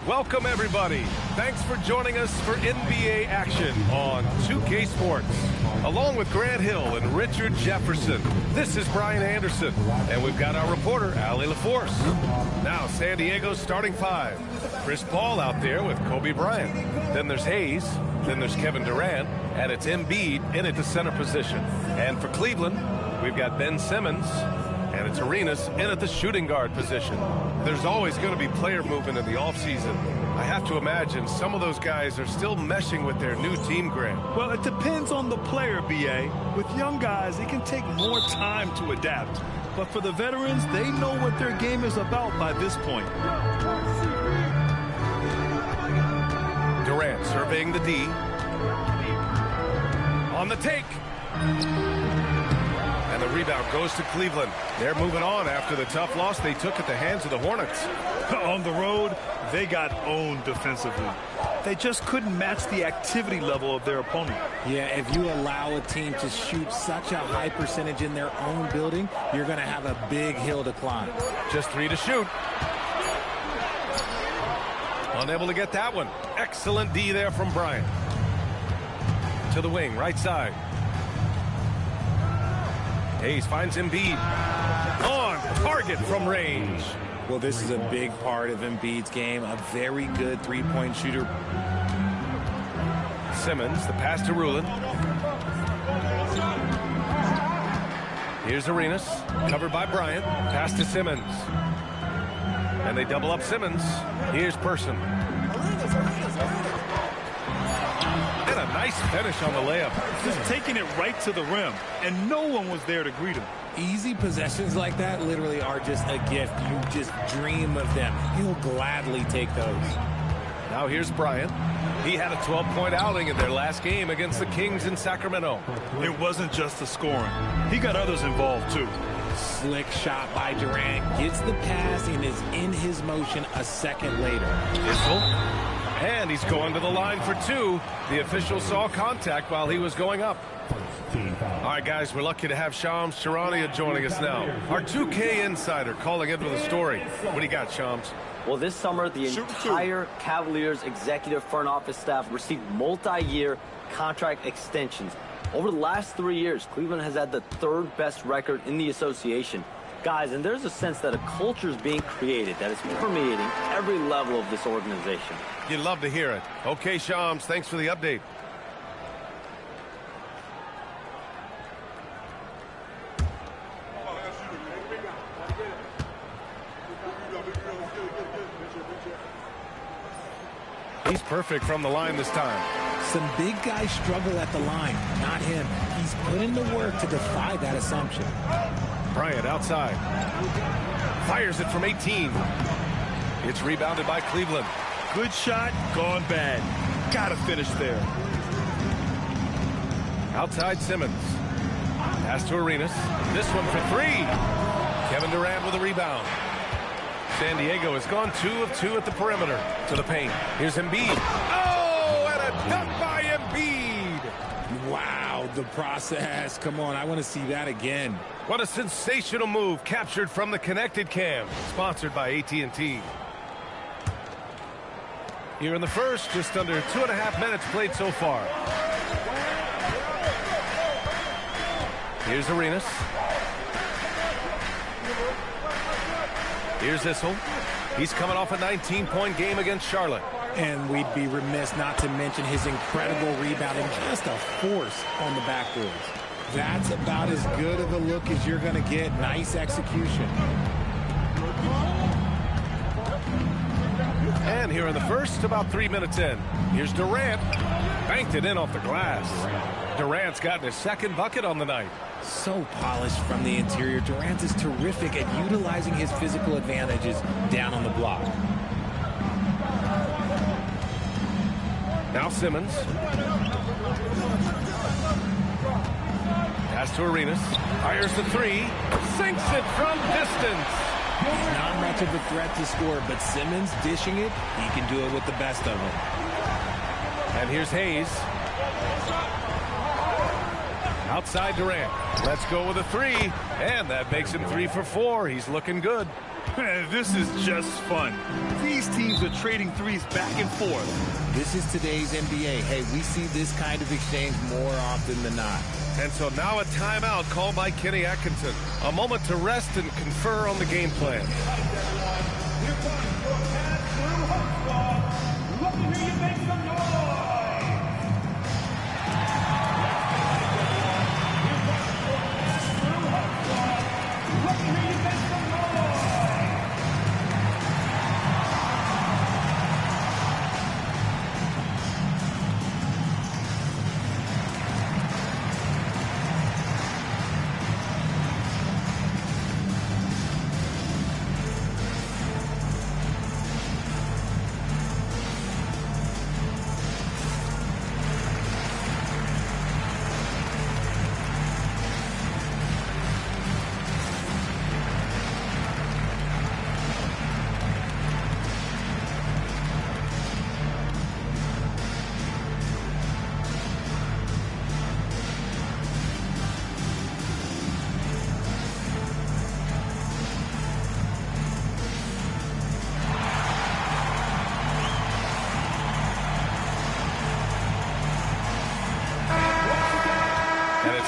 Welcome, everybody. Thanks for joining us for NBA action on 2K Sports. Along with Grant Hill and Richard Jefferson, this is Brian Anderson, and we've got our reporter, Allie LaForce. Now, San Diego's starting five. Chris Paul out there with Kobe Bryant. Then there's Hayes. Then there's Kevin Durant. And it's Embiid in at the center position. And for Cleveland, we've got Ben Simmons. And it's Arenas in at the shooting guard position. There's always going to be player movement in the offseason. I have to imagine some of those guys are still meshing with their new team, Grant. Well, it depends on the player, B.A. With young guys, it can take more time to adapt. But for the veterans, they know what their game is about by this point. Durant surveying the D. On the take. And the rebound goes to Cleveland. They're moving on after the tough loss they took at the hands of the Hornets. On the road, they got owned defensively. They just couldn't match the activity level of their opponent. Yeah, if you allow a team to shoot such a high percentage in their own building, you're going to have a big hill to climb. Just 3 to shoot. Unable to get that one. Excellent D there from Bryant. To the wing, right side. Hayes finds Embiid. On target from range. Well, this is a big part of Embiid's game. A very good three-point shooter. Simmons, the pass to Rulin. Here's Arenas, covered by Bryant. Pass to Simmons. And they double up Simmons. Here's Person. And a nice finish on the layup. Just taking it right to the rim, and no one was there to greet him. Easy possessions like that literally are just a gift. You just dream of them. He'll gladly take those. Now here's Bryant. He had a 12-point outing in their last game against the Kings in Sacramento. It wasn't just the scoring. He got others involved, too. Slick shot by Durant. Gets the pass and is in his motion a second later. And he's going to the line for two. The official saw contact while he was going up. All right, guys, we're lucky to have Shams Charania joining us now. Our 2K insider calling in with a story. What do you got, Shams? Well, this summer, the entire Cavaliers executive front office staff received multi-year contract extensions. Over the last 3 years, Cleveland has had the third best record in the association. Guys, and there's a sense that a culture is being created that is permeating every level of this organization. You'd love to hear it. Okay, Shams, thanks for the update. He's perfect from the line this time. Some big guys struggle at the line, not him. He's put in the work to defy that assumption. Bryant outside. Fires it from 18. It's rebounded by Cleveland. Good shot, gone bad. Gotta finish there. Outside Simmons. Pass to Arenas. This one for three. Kevin Durant with a rebound. San Diego has gone 2 of 2 at the perimeter. To the paint. Here's Embiid. Oh, and a dunk by Embiid. Wow, the process. Come on, I want to see that again. What a sensational move captured from the connected cam. Sponsored by AT&T. Here in the first, just under 2.5 minutes played so far. Here's Arenas. Here's Issel. He's coming off a 19-point game against Charlotte. And we'd be remiss not to mention his incredible rebounding, just a force on the backboards. That's about as good of a look as you're going to get. Nice execution. And here in the first, about 3 minutes in. Here's Durant. Banked it in off the glass. Durant's gotten his second bucket on the night. So polished from the interior. Durant is terrific at utilizing his physical advantages down on the block. Now Simmons. Pass to Arenas. Fires the three. Sinks it from distance. Not much of a threat to score, but Simmons dishing it, he can do it with the best of them. And here's Hayes. Outside Durant. Let's go with a three. And that makes him 3 for 4. He's looking good. This is just fun. These teams are trading threes back and forth. This is today's NBA. Hey, we see this kind of exchange more often than not. And so now a timeout called by Kenny Atkinson. A moment to rest and confer on the game plan.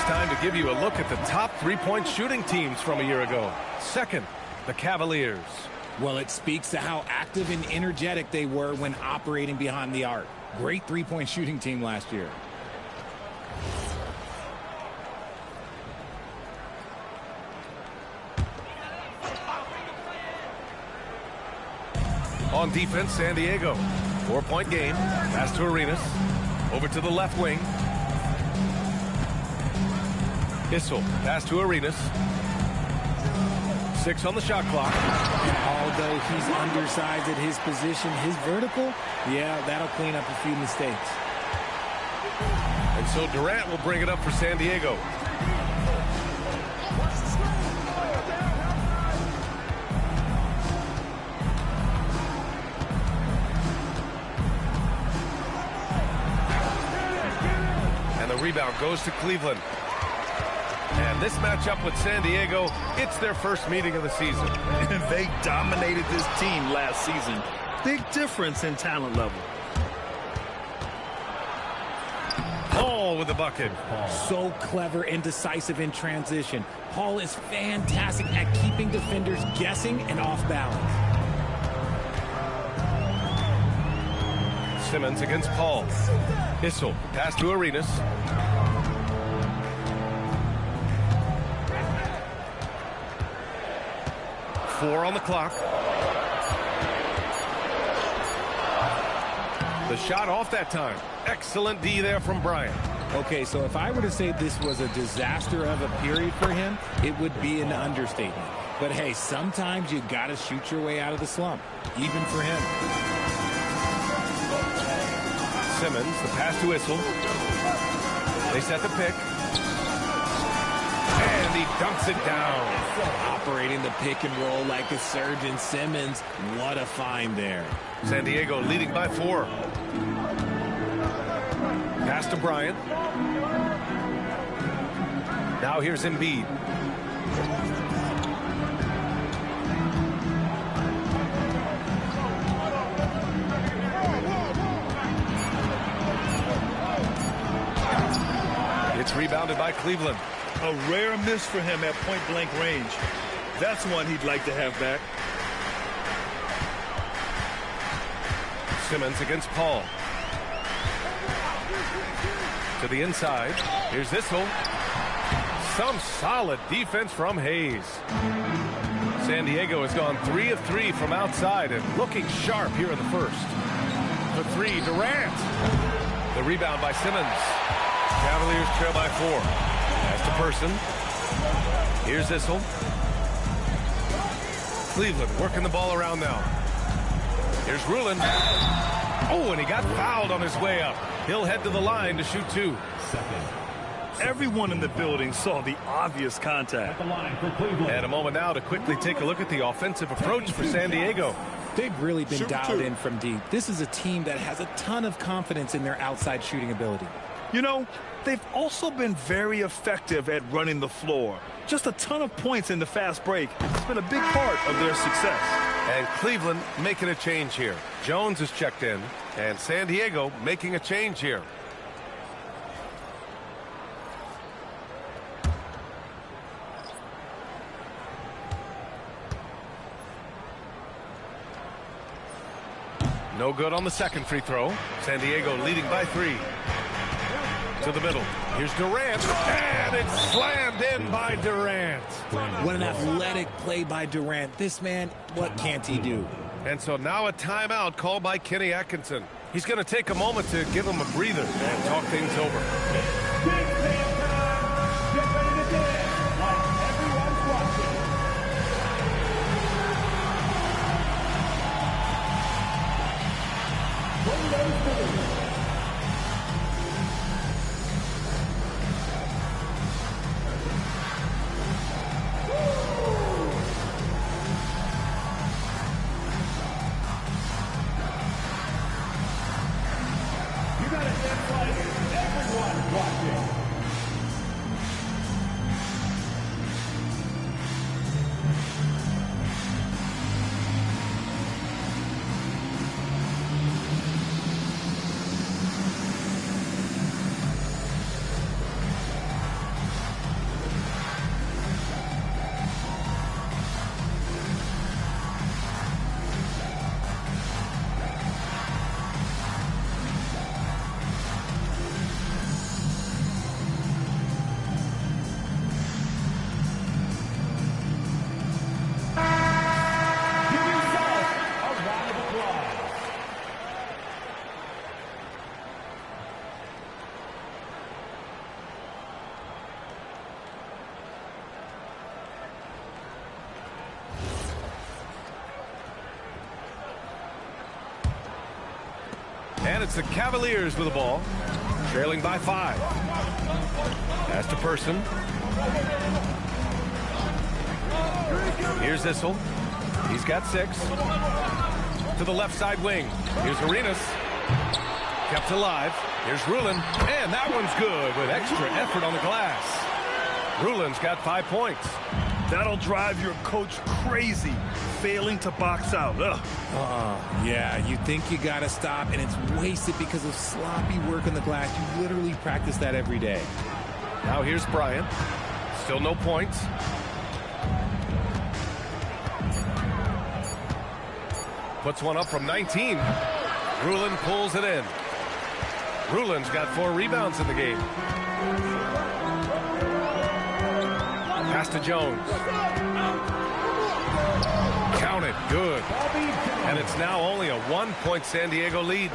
Time to give you a look at the top three-point shooting teams from a year ago. Second, the Cavaliers. Well, it speaks to how active and energetic they were when operating behind the arc. Great three-point shooting team last year. On defense, San Diego. 4-point game. Pass to Arenas. Over to the left wing. Issel, pass to Arenas. 6 on the shot clock. Although he's undersized at his position, his vertical, yeah, that'll clean up a few mistakes. And so Durant will bring it up for San Diego. And the rebound goes to Cleveland. And this matchup with San Diego, it's their first meeting of the season. And they dominated this team last season. Big difference in talent level. Paul with the bucket. So clever and decisive in transition. Paul is fantastic at keeping defenders guessing and off balance. Simmons against Paul. Issel, pass to Arenas. Four on the clock. The shot off that time. Excellent D there from Bryant. Okay, so if I were to say this was a disaster of a period for him, it would be an understatement. But hey, sometimes you got to shoot your way out of the slump, even for him. Simmons, the pass to Issel. They set the pick. And he dunks it down. Operating the pick and roll like a surgeon. Simmons, what a find there. San Diego leading by 4. Pass to Bryant. Now here's Embiid. It's rebounded by Cleveland. A rare miss for him at point-blank range. That's one he'd like to have back. Simmons against Paul. To the inside. Here's Issel. Some solid defense from Hayes. San Diego has gone 3 of 3 from outside and looking sharp here in the first. The 3, Durant. The rebound by Simmons. Cavaliers trail by 4. Pass to Person. Here's Issel. Cleveland working the ball around now. Here's Rulin. Oh, and he got fouled on his way up. He'll head to the line to shoot 2. Everyone in the building saw the obvious contact. And a moment now to quickly take a look at the offensive approach for San Diego. They've really been dialed in from deep. This is a team that has a ton of confidence in their outside shooting ability. You know, they've also been very effective at running the floor. Just a ton of points in the fast break. It's been a big part of their success. And Cleveland making a change here. Jones is checked in, and San Diego making a change here. No good on the second free throw. San Diego leading by 3. To the middle. Here's Durant, and it's slammed in by Durant. What an athletic play by Durant. This man, what can't he do? And so now a timeout called by Kenny Atkinson. He's going to take a moment to give him a breather and talk things over. And it's the Cavaliers with the ball, trailing by 5. Pass to Person. Here's Issel. He's got 6. To the left side wing. Here's Arenas. Kept alive. Here's Rulin. And that one's good with extra effort on the glass. Rulin's got 5 points. That'll drive your coach crazy, failing to box out. Yeah, you think you got to stop, and it's wasted because of sloppy work on the glass. You literally practice that every day. Now here's Bryant. Still no points. Puts one up from 19. Rulin pulls it in. Rulin's got 4 rebounds in the game. Pass to Jones. Count it. Good. And it's now only a 1-point San Diego lead.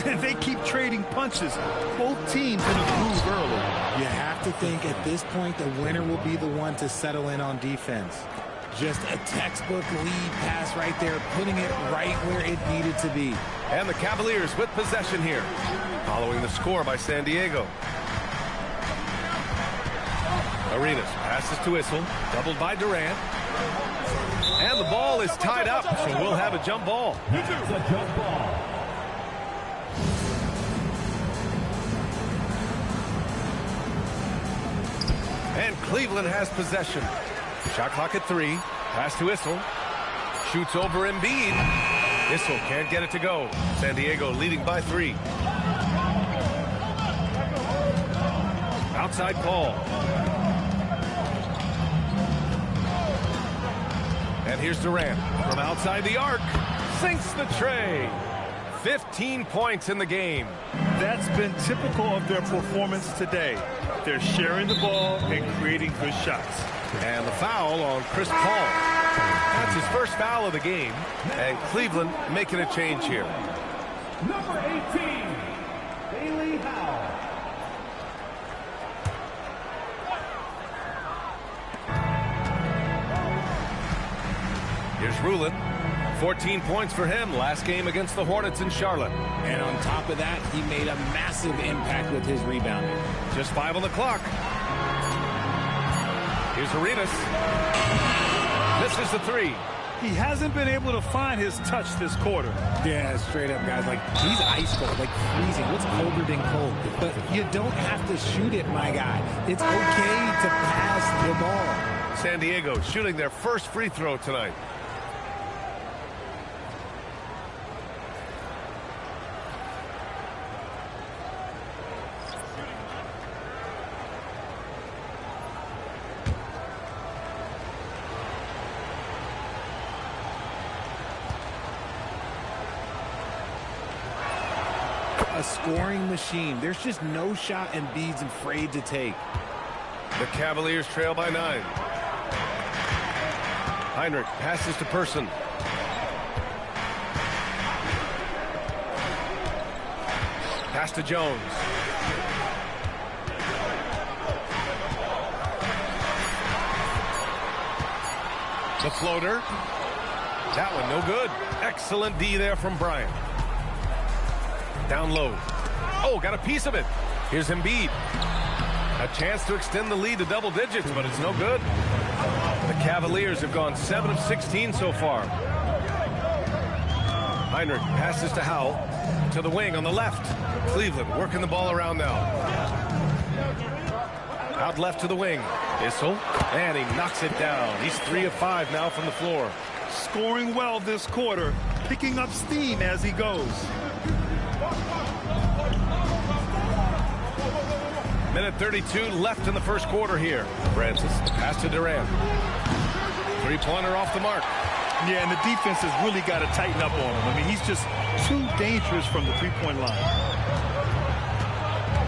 They keep trading punches. Both teams in a groove early. You have to think at this point the winner will be the one to settle in on defense. Just a textbook lead pass right there, putting it right where it needed to be. And the Cavaliers with possession here, following the score by San Diego. Arenas passes to Issel, doubled by Durant. And the ball is tied up, so we'll have a jump ball. It's a jump ball. And Cleveland has possession. Shot clock at 3. Pass to Issel. Shoots over Embiid. Issel can't get it to go. San Diego leading by 3. Outside call. And here's Durant from outside the arc. Sinks the tray. 15 points in the game. That's been typical of their performance today. They're sharing the ball and creating good shots. And the foul on Chris Paul. That's his first foul of the game. And Cleveland making a change here. Number 18, Bailey Howell. Here's Rulin. 14 points for him last game against the Hornets in Charlotte. And on top of that, he made a massive impact with his rebounding. Just 5 on the clock. Here's Arenas. This is the 3. He hasn't been able to find his touch this quarter. Yeah, straight up, guys. Like, he's ice cold, like freezing. What's colder than cold? But you don't have to shoot it, my guy. It's okay to pass the ball. San Diego shooting their first free throw tonight. A scoring machine. There's just no shot Embiid's afraid to take. The Cavaliers trail by 9. Heinrich passes to Person. Pass to Jones. The floater. That one no good. Excellent D there from Bryant. Down low. Oh, got a piece of it. Here's Embiid. A chance to extend the lead to double digits, but it's no good. The Cavaliers have gone 7 of 16 so far. Heinrich passes to Howell. To the wing on the left. Cleveland working the ball around now. Out left to the wing. Issel. And he knocks it down. He's 3 of 5 now from the floor. Scoring well this quarter. Picking up steam as he goes. Minute 32 left in the first quarter here. Francis, pass to Durant. Three-pointer off the mark. Yeah, and the defense has really got to tighten up on him. I mean, he's just too dangerous from the three-point line.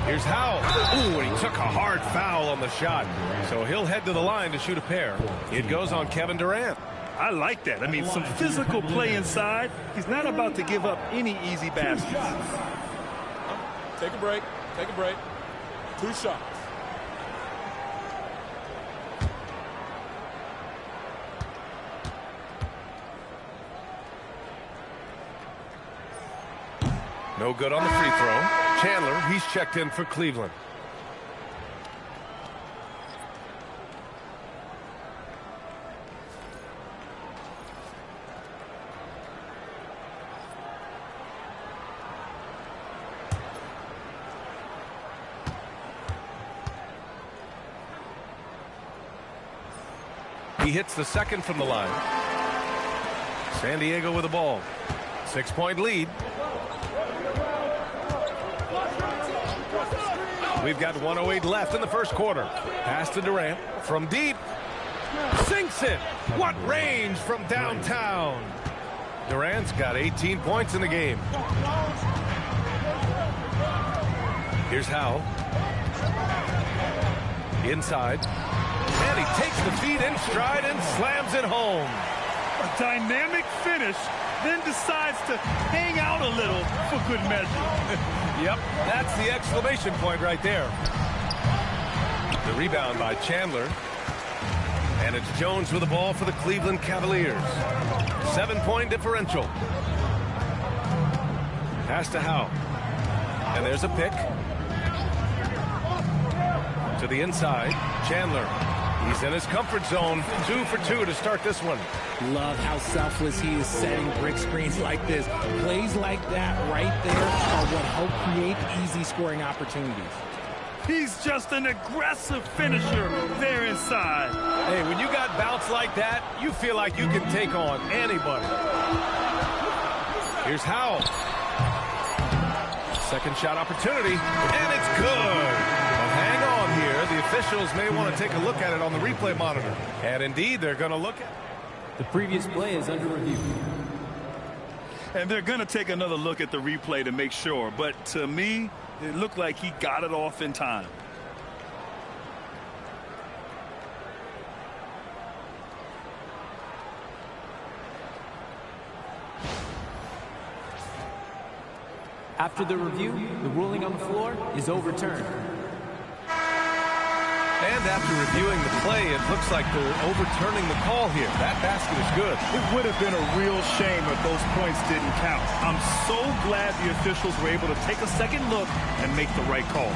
Here's Howell. Ooh, and he took a hard foul on the shot. So he'll head to the line to shoot a pair. It goes on Kevin Durant. I like that. I mean, some physical play inside. He's not about to give up any easy baskets. Take a break. Take a break. 2 shots. No good on the free throw. Chandler, he's checked in for Cleveland. He hits the second from the line. San Diego with the ball. 6-point lead. We've got 1:08 left in the first quarter. Pass to Durant from deep. Sinks it. What range from downtown. Durant's got 18 points in the game. Here's Howell. Inside. And he takes the feed in stride and slams it home. A dynamic finish, then decides to hang out a little for good measure. Yep, that's the exclamation point right there. The rebound by Chandler. And it's Jones with the ball for the Cleveland Cavaliers. 7-point differential. Pass to Howell. And there's a pick. To the inside, Chandler. He's in his comfort zone. 2 for 2 to start this one. Love how selfless he is setting brick screens like this. Plays like that right there are what help create easy scoring opportunities. He's just an aggressive finisher there inside. Hey, when you got bounce like that, you feel like you can take on anybody. Here's Howell. Second shot opportunity, and it's good. But hang on here. The officials may want to take a look at it on the replay monitor. And indeed, they're going to look at it. The previous play is under review. And they're going to take another look at the replay to make sure. But to me, it looked like he got it off in time. After the review, the ruling on the floor is overturned. And after reviewing the play, it looks like they're overturning the call here. That basket is good. It would have been a real shame if those points didn't count. I'm so glad the officials were able to take a second look and make the right call.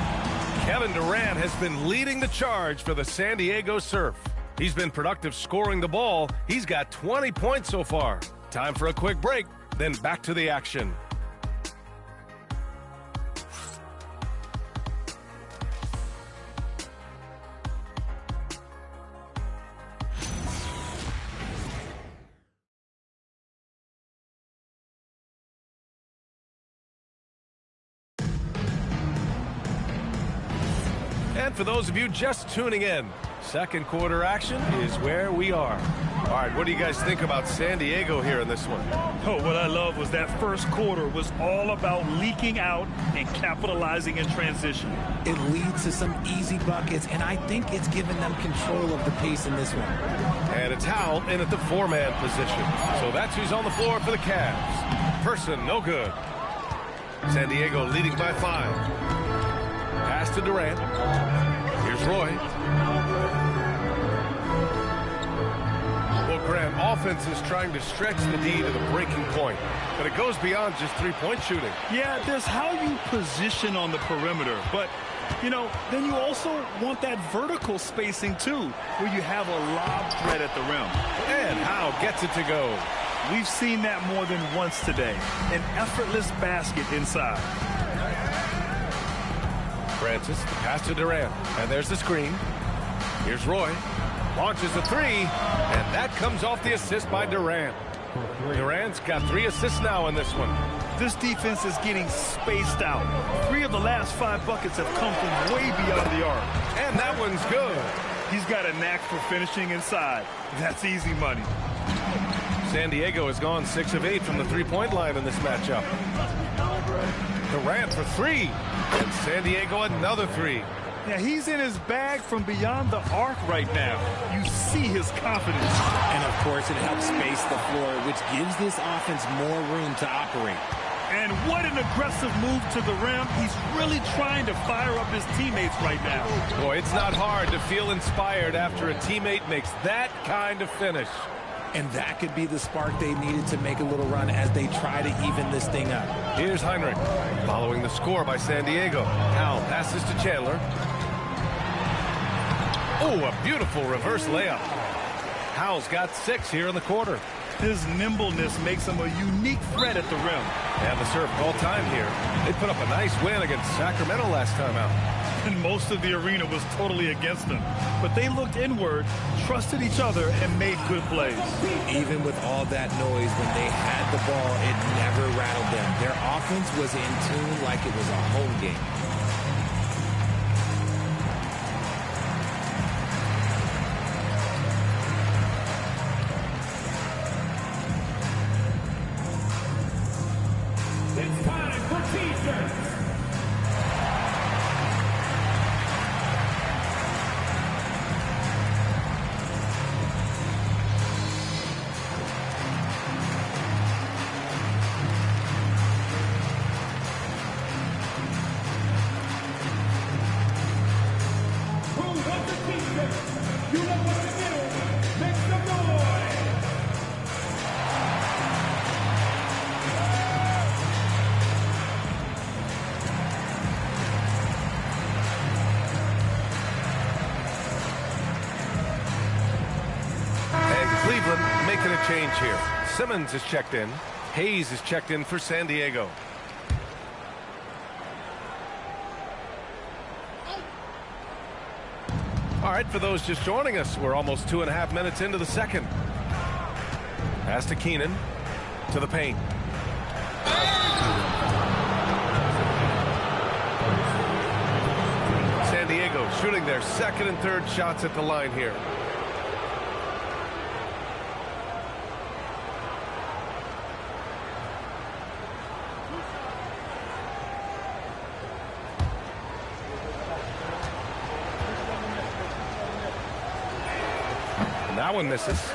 Kevin Durant has been leading the charge for the San Diego Surf. He's been productive scoring the ball. He's got 20 points so far. Time for a quick break, then back to the action. And for those of you just tuning in, second quarter action is where we are. All right, what do you guys think about San Diego here in this one? Oh, what I love was that first quarter was all about leaking out and capitalizing in transition. It leads to some easy buckets, and I think it's given them control of the pace in this one. And it's Howell in at the four-man position. So that's who's on the floor for the Cavs. Person, no good. San Diego leading by 5. Pass to Durant. Here's Roy. Well, Graham, offense is trying to stretch the D to the breaking point, but it goes beyond just three-point shooting. Yeah, there's how you position on the perimeter, but, you know, then you also want that vertical spacing, too, where you have a lob threat at the rim. And Howe gets it to go. We've seen that more than once today. An effortless basket inside. Francis, the pass to Durant, and there's the screen. Here's Roy. Launches a three, and that comes off the assist by Durant. Durant's got 3 assists now in this one. This defense is getting spaced out. 3 of the last 5 buckets have come from way beyond the arc. And that one's good. He's got a knack for finishing inside. That's easy money. San Diego has gone 6 of 8 from the three-point line in this matchup. Durant for 3, and San Diego another 3. Yeah, he's in his bag from beyond the arc right now. You see his confidence. And, of course, it helps space the floor, which gives this offense more room to operate. And what an aggressive move to the rim. He's really trying to fire up his teammates right now. Boy, it's not hard to feel inspired after a teammate makes that kind of finish. And that could be the spark they needed to make a little run as they try to even this thing up. Here's Heinrich, following the score by San Diego. Howell passes to Chandler. Oh, a beautiful reverse layup. Howell's got 6 here in the quarter. His nimbleness makes him a unique threat at the rim. And the serve call time here. They put up a nice win against Sacramento last time out. And most of the arena was totally against them. But they looked inward, trusted each other, and made good plays. Even with all that noise, when they had the ball, it never rattled them. Their offense was in tune like it was a home game. It's time for T-shirts. Who wants a T-shirt? You know what to do. Make some noise. And Cleveland making a change here. Simmons is checked in. Hayes is checked in for San Diego. All right, for those just joining us, we're almost 2.5 minutes into the second. Pass to Keenan, to the paint. San Diego shooting their second and third shots at the line here. And that one misses.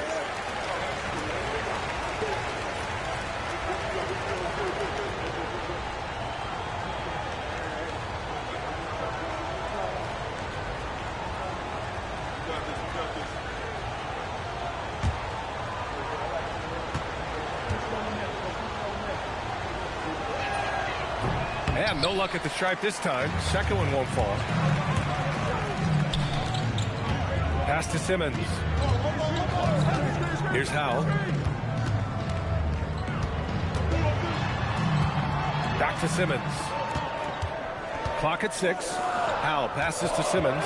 And no luck at the stripe this time. Second one won't fall. Pass to Simmons. Here's Howell. Back to Simmons. Clock at 6. Howell passes to Simmons.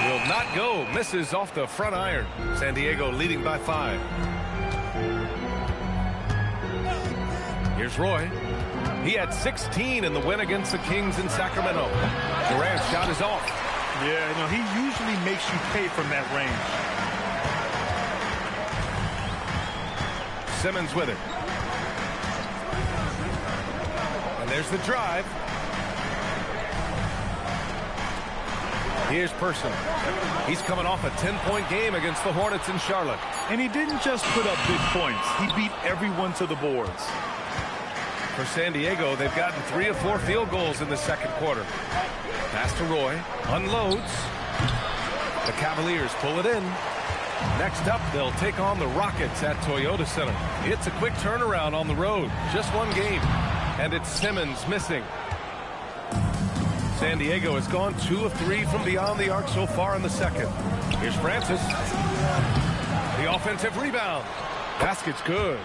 Will not go. Misses off the front iron. San Diego leading by 5. Here's Roy. He had 16 in the win against the Kings in Sacramento. Durant's shot is off. Yeah, you know, he usually makes you pay from that range. Simmons with it. And there's the drive. Here's Person. He's coming off a 10-point game against the Hornets in Charlotte. And he didn't just put up big points. He beat everyone to the boards. For San Diego, they've gotten 3 of 4 field goals in the second quarter. Pass to Roy. Unloads. The Cavaliers pull it in. Next up, they'll take on the Rockets at Toyota Center. It's a quick turnaround on the road. Just one game. And it's Simmons missing. San Diego has gone 2 of 3 from beyond the arc so far in the second. Here's Francis. The offensive rebound. Basket's good.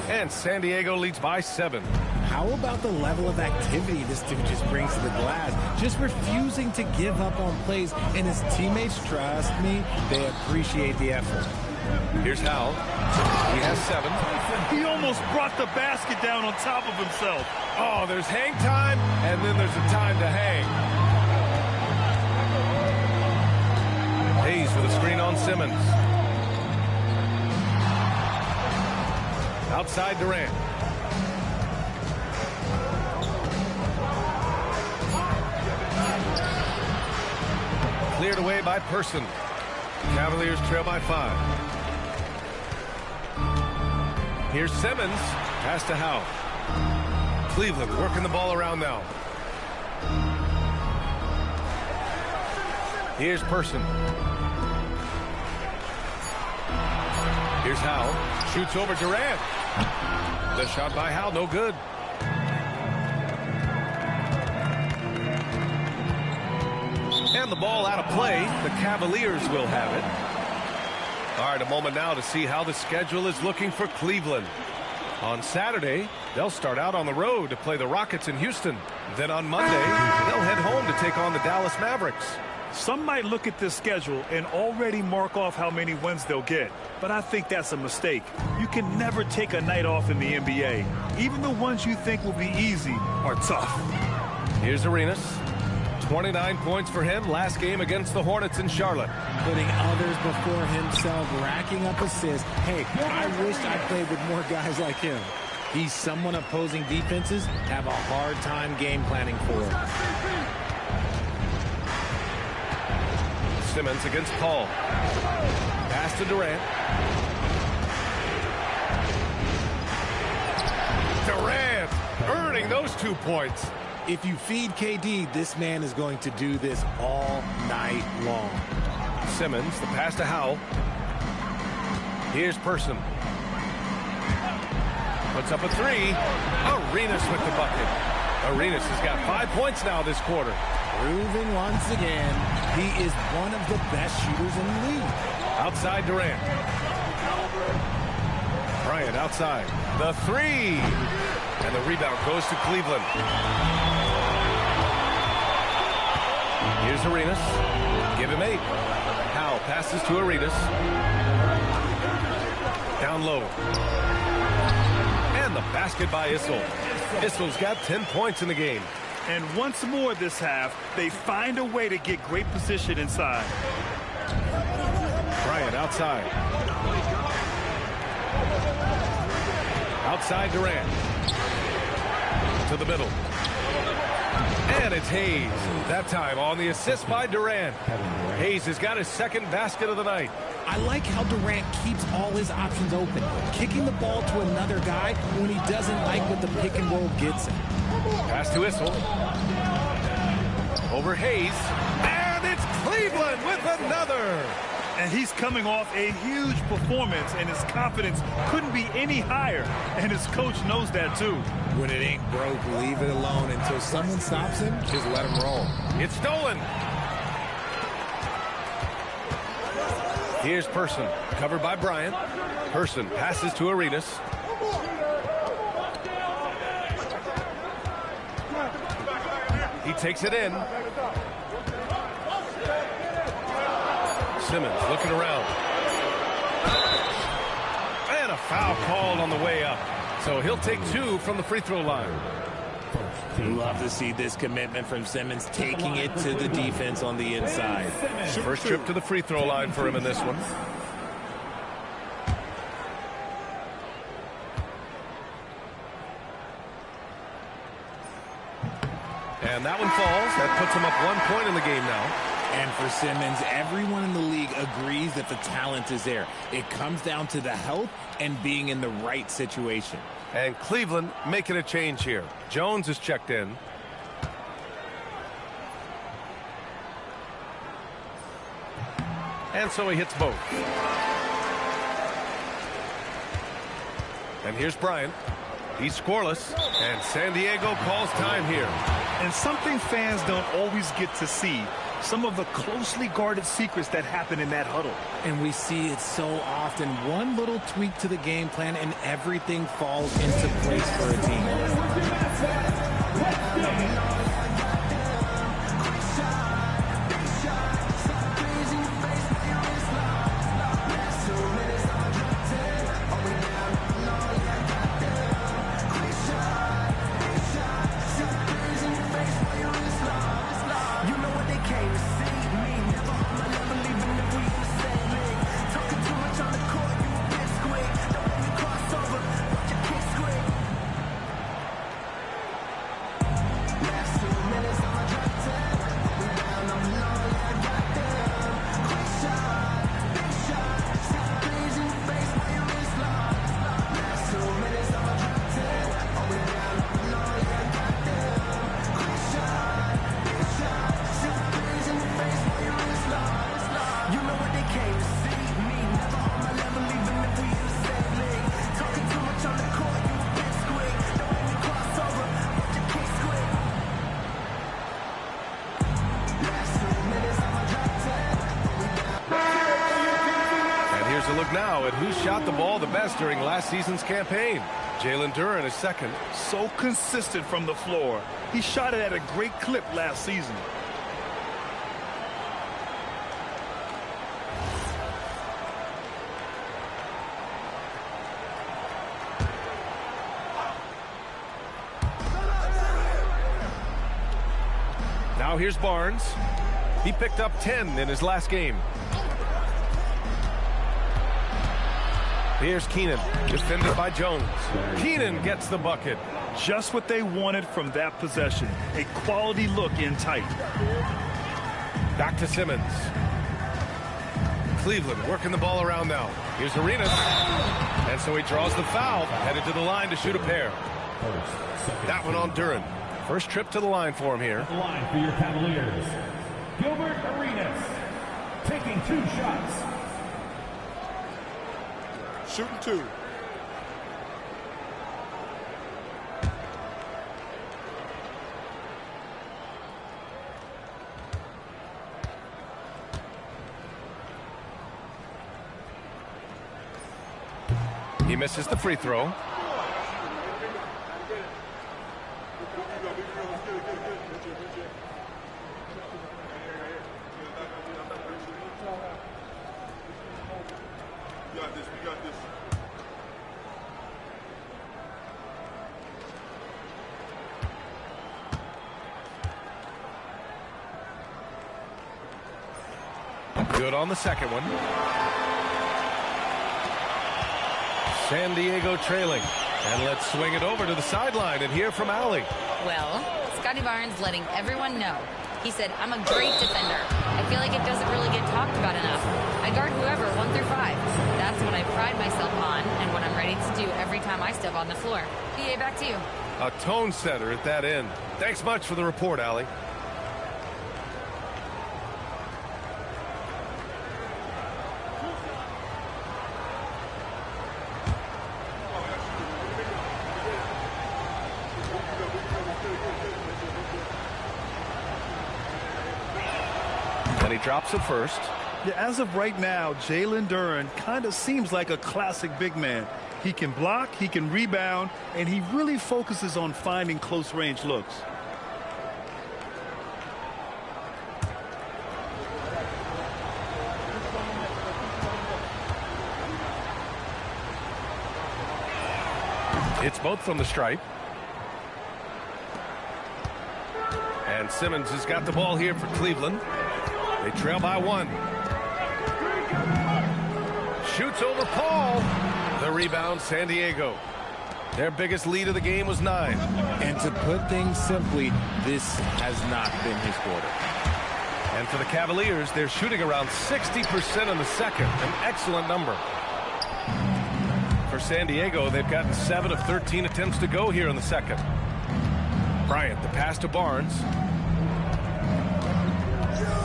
And San Diego leads by 7. How about the level of activity this dude just brings to the glass? Just refusing to give up on plays, and his teammates, trust me, they appreciate the effort. Here's Howell. He has 7. He almost brought the basket down on top of himself. Oh, there's hang time, and then there's a time to hang. Hayes with a screen on Simmons. Outside Durant. Cleared away by Person. Cavaliers trail by 5. Here's Simmons. Pass to Howell. Cleveland working the ball around now. Here's Person. Here's Howell. Shoots over Durant. The shot by Howell, no good. And the ball out of play. The Cavaliers will have it. All right, a moment now to see how the schedule is looking for Cleveland. On Saturday, they'll start out on the road to play the Rockets in Houston. Then on Monday, they'll head home to take on the Dallas Mavericks. Some might look at this schedule and already mark off how many wins they'll get. But I think that's a mistake. You can never take a night off in the NBA. Even the ones you think will be easy are tough. Here's Arenas. 29 points for him last game against the Hornets in Charlotte. Putting others before himself, racking up assists. Hey, I wish I played with more guys like him. He's someone opposing defenses have a hard time game planning for. Simmons against Paul. Pass to Durant. Durant earning those 2 points. If you feed KD, this man is going to do this all night long. Simmons, the pass to Howell. Here's Person. Puts up a 3. Arenas with the bucket. Arenas has got 5 points now this quarter. Proving once again, he is one of the best shooters in the league. Outside Durant. Bryant outside. The 3. And the rebound goes to Cleveland. Here's Arenas. Give him 8. Howell passes to Arenas. Down low. And the basket by Issel. Issel's got 10 points in the game. And once more this half, they find a way to get great position inside. Bryant outside. Outside Durant. To the middle. And it's Hayes. That time on the assist by Durant. Hayes has got his second basket of the night. I like how Durant keeps all his options open, kicking the ball to another guy when he doesn't like what the pick and roll gets him. Pass to Issel. Over Hayes. And it's Cleveland with another. And he's coming off a huge performance, and his confidence couldn't be any higher. And his coach knows that, too. When it ain't broke, leave it alone until someone stops him. Just let him roll. It's stolen. Here's Person, covered by Bryant. Person passes to Arenas. He takes it in. Simmons looking around. And a foul called on the way up. So he'll take 2 from the free throw line. Love to see this commitment from Simmons, taking it to the defense on the inside. First trip to the free throw line for him in this one. And that one falls. That puts him up 1 point in the game now. And for Simmons, everyone in the league agrees that the talent is there. It comes down to the health and being in the right situation. And Cleveland making a change here. Jones is checked in. And so he hits both. And here's Bryant. He's scoreless. And San Diego calls time here. And something fans don't always get to see. Some of the closely guarded secrets that happen in that huddle. And we see it so often. One little tweak to the game plan and everything falls into place for a team. Look now at who shot the ball the best during last season's campaign. Jalen Duren is second. So consistent from the floor. He shot it at a great clip last season. Now here's Barnes. He picked up 10 in his last game. Here's Keenan, defended by Jones. Keenan gets the bucket. Just what they wanted from that possession. A quality look in tight. Back to Simmons. Cleveland working the ball around now. Here's Arenas. And so he draws the foul, headed to the line to shoot a pair. That one on Duren. First trip to the line for him here. The line for your Cavaliers. Gilbert Arenas taking 2 shots. Shooting 2. He misses the free throw. Good on the second one. San Diego trailing. And let's swing it over to the sideline and hear from Allie. Well, Scotty Barnes letting everyone know. He said, I'm a great defender. I feel like it doesn't really get talked about enough. I guard whoever, 1 through 5. That's what I pride myself on and what I'm ready to do every time I step on the floor. PA, back to you. A tone setter at that end. Thanks much for the report, Allie. drops it first. Yeah, as of right now, Jalen Duren kind of seems like a classic big man. He can block, he can rebound, and he really focuses on finding close-range looks. It's both from the stripe. And Simmons has got the ball here for Cleveland. They trail by 1. Shoots over Paul. The rebound, San Diego. Their biggest lead of the game was 9. And to put things simply, this has not been his quarter. And for the Cavaliers, they're shooting around 60% in the second. An excellent number. For San Diego, they've gotten 7 of 13 attempts to go here in the second. Bryant, the pass to Barnes.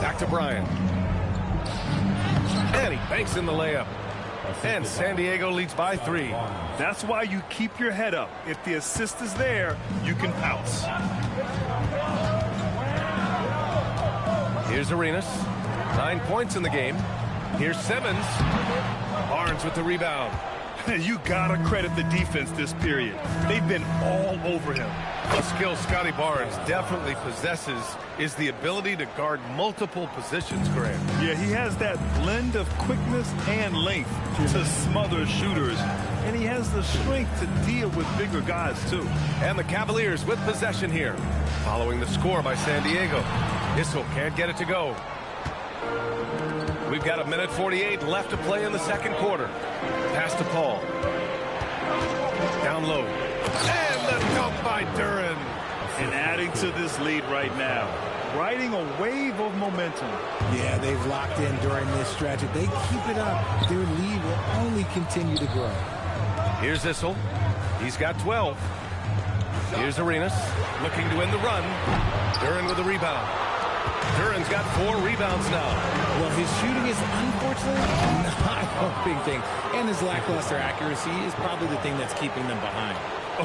Back to Bryant. And he banks in the layup. And San Diego leads by 3. That's why you keep your head up. If the assist is there, you can pounce. Here's Arenas. 9 points in the game. Here's Simmons. Barnes with the rebound. You gotta credit the defense this period. They've been all over him. The skill Scotty Barnes definitely possesses is the ability to guard multiple positions, Grant. Yeah, he has that blend of quickness and length to smother shooters. And he has the strength to deal with bigger guys, too. And the Cavaliers with possession here. Following the score by San Diego. Issel can't get it to go. We've got 1:48 left to play in the second quarter. Pass to Paul. Down low. And the dunk by Duren. And adding to this lead right now. Riding a wave of momentum. Yeah, they've locked in during this stretch. If they keep it up, their lead will only continue to grow. Here's Issel. He's got 12. Here's Arenas looking to end the run. Duren with the rebound. Duren's got 4 rebounds now. Well, his shooting is unfortunately not a big thing. And his lackluster accuracy is probably the thing that's keeping them behind.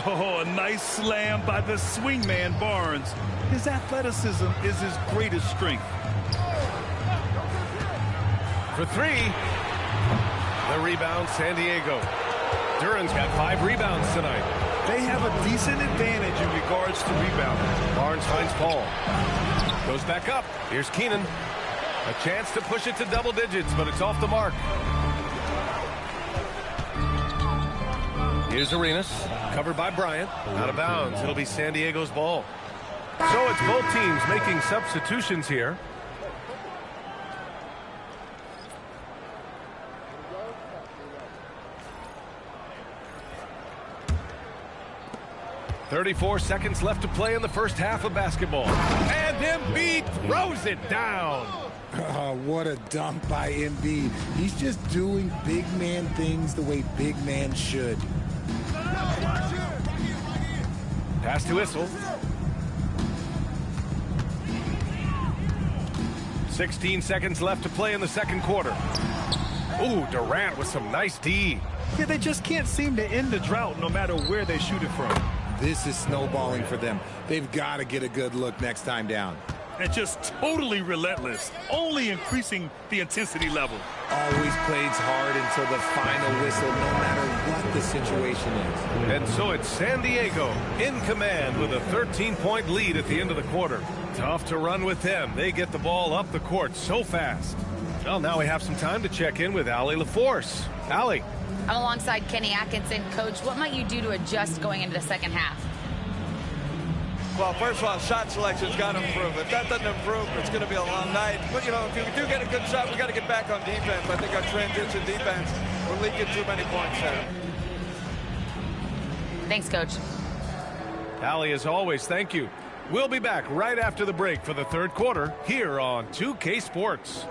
Oh, a nice slam by the swingman Barnes. His athleticism is his greatest strength. For 3. The rebound, San Diego. Duren's got 5 rebounds tonight. They have a decent advantage in regards to rebounding. Barnes finds Paul. Goes back up. Here's Keenan. A chance to push it to double digits, but it's off the mark. Here's Arenas. Covered by Bryant. Out of bounds. It'll be San Diego's ball. So it's both teams making substitutions here. .34 seconds left to play in the first half of basketball. And Embiid throws it down. Oh, what a dunk by Embiid. He's just doing big man things the way big man should. Pass to Issel. 16 seconds left to play in the second quarter. Ooh, Durant with some nice D. Yeah, they just can't seem to end the drought no matter where they shoot it from. This is snowballing for them. They've got to get a good look next time down. And just totally relentless, only increasing the intensity level. Always plays hard until the final whistle, no matter what the situation is. And so it's San Diego in command with a 13-point lead at the end of the quarter. Tough to run with them. They get the ball up the court so fast. Well, now we have some time to check in with Allie LaForce. Allie. I'm alongside Kenny Atkinson. Coach, what might you do to adjust going into the second half? Well, first of all, shot selection's got to improve. If that doesn't improve, it's going to be a long night. But, you know, if we do get a good shot, we got to get back on defense. I think our transition defense, we're leaking too many points there. Thanks, Coach. Allie, as always, thank you. We'll be back right after the break for the third quarter here on 2K Sports.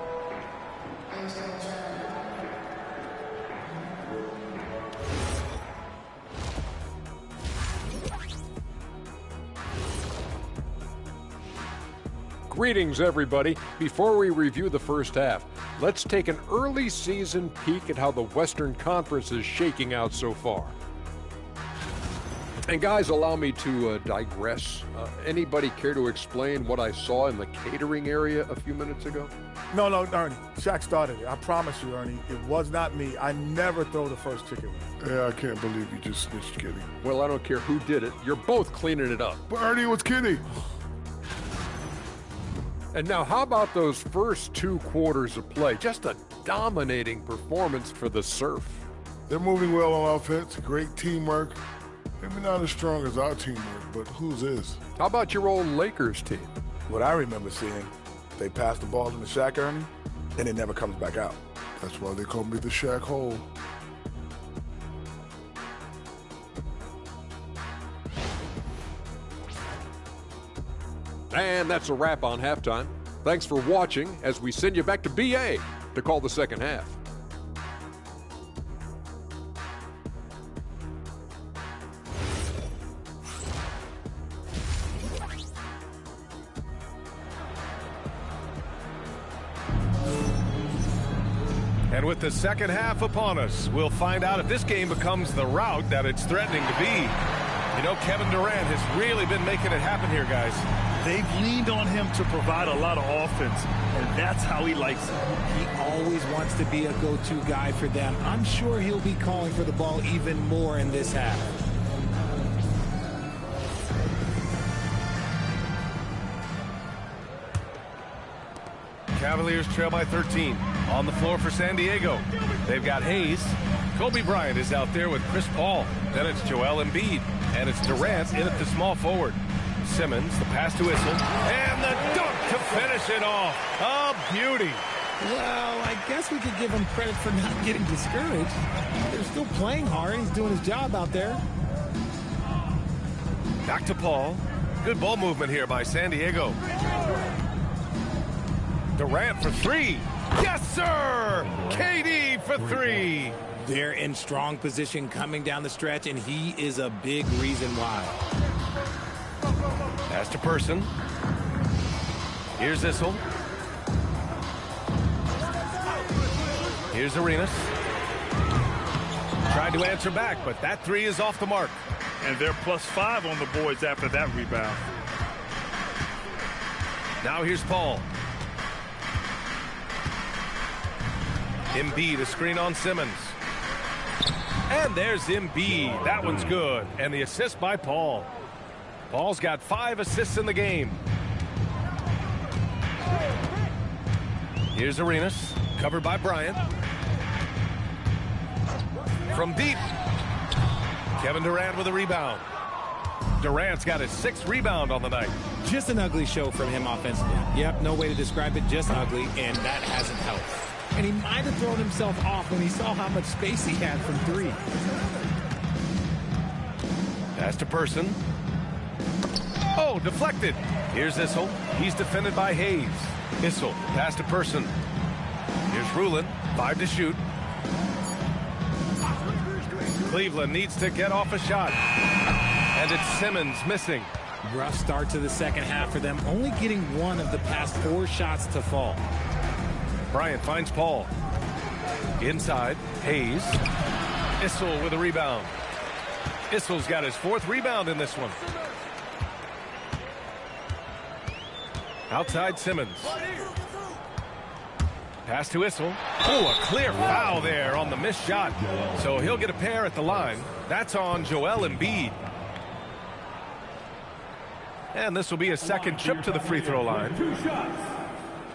Greetings, everybody. Before we review the first half, let's take an early season peek at how the Western Conference is shaking out so far. And guys, allow me to digress. Anybody care to explain what I saw in the catering area a few minutes ago? No, Ernie. Shaq started it. I promise you, Ernie. It was not me. I never throw the first chicken wing. Yeah, I can't believe you just snitched, Kenny. Well, I don't care who did it. You're both cleaning it up. But Ernie, it was Kenny. And now, how about those first 2 quarters of play? Just a dominating performance for the Surf. They're moving well on offense. Great teamwork. Maybe not as strong as our teamwork, but whose is? How about your old Lakers team? What I remember seeing, they pass the ball to the Shaq, Ernie, and it never comes back out. That's why they call me the Shaq Hole. And that's a wrap on halftime. Thanks for watching as we send you back to BA to call the second half. And with the second half upon us, we'll find out if this game becomes the rout that it's threatening to be. You know, Kevin Durant has really been making it happen here, guys. They've leaned on him to provide a lot of offense, and that's how he likes it. He always wants to be a go-to guy for them. I'm sure he'll be calling for the ball even more in this half. Cavaliers trail by 13. On the floor for San Diego. They've got Hayes. Kobe Bryant is out there with Chris Paul. Then it's Joel Embiid. And it's Durant in at the small forward. Simmons, the pass to Issel. And the dunk to finish it off. A beauty. Well, I guess we could give him credit for not getting discouraged. They're still playing hard. He's doing his job out there. Back to Paul. Good ball movement here by San Diego. Durant for 3. Yes, sir! KD for 3. They're in strong position coming down the stretch, and he is a big reason why. Pass to Person. Here's Issel. Here's Arenas. Tried to answer back, but that 3 is off the mark. And they're +5 on the boards after that rebound. Now here's Paul. Embiid, a screen on Simmons. And there's Embiid. That one's good. And the assist by Paul. Paul's got 5 assists in the game. Here's Arenas, covered by Bryant. From deep. Kevin Durant with a rebound. Durant's got his 6th rebound on the night. Just an ugly show from him offensively. Yep, no way to describe it, just ugly, and that hasn't helped. And he might have thrown himself off when he saw how much space he had from 3. Pass to Person. Oh, deflected. Here's Issel. He's defended by Hayes. Issel, pass to Person. Here's Rulin, 5 to shoot. Cleveland needs to get off a shot. And it's Simmons missing. Rough start to the second half for them, only getting 1 of the past 4 shots to fall. Bryant finds Paul. Inside, Hayes. Issel with a rebound. Issel's got his 4th rebound in this one. Outside Simmons. Pass to Issel. Oh, a clear foul there on the missed shot. So he'll get a pair at the line. That's on Joel Embiid. And this will be a second trip to the free throw line. 2 shots.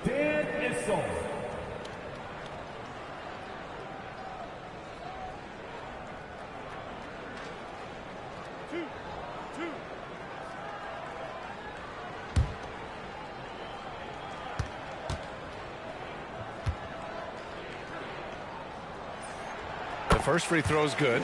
Dan Issel. The first free throw is good.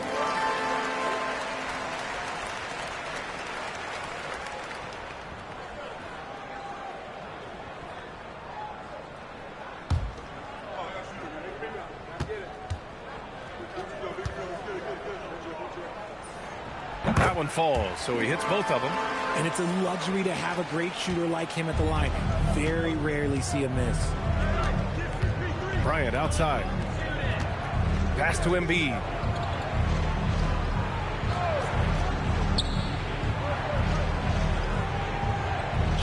That one falls, so he hits both of them. And it's a luxury to have a great shooter like him at the line. Very rarely see a miss. Bryant outside. Pass to Embiid.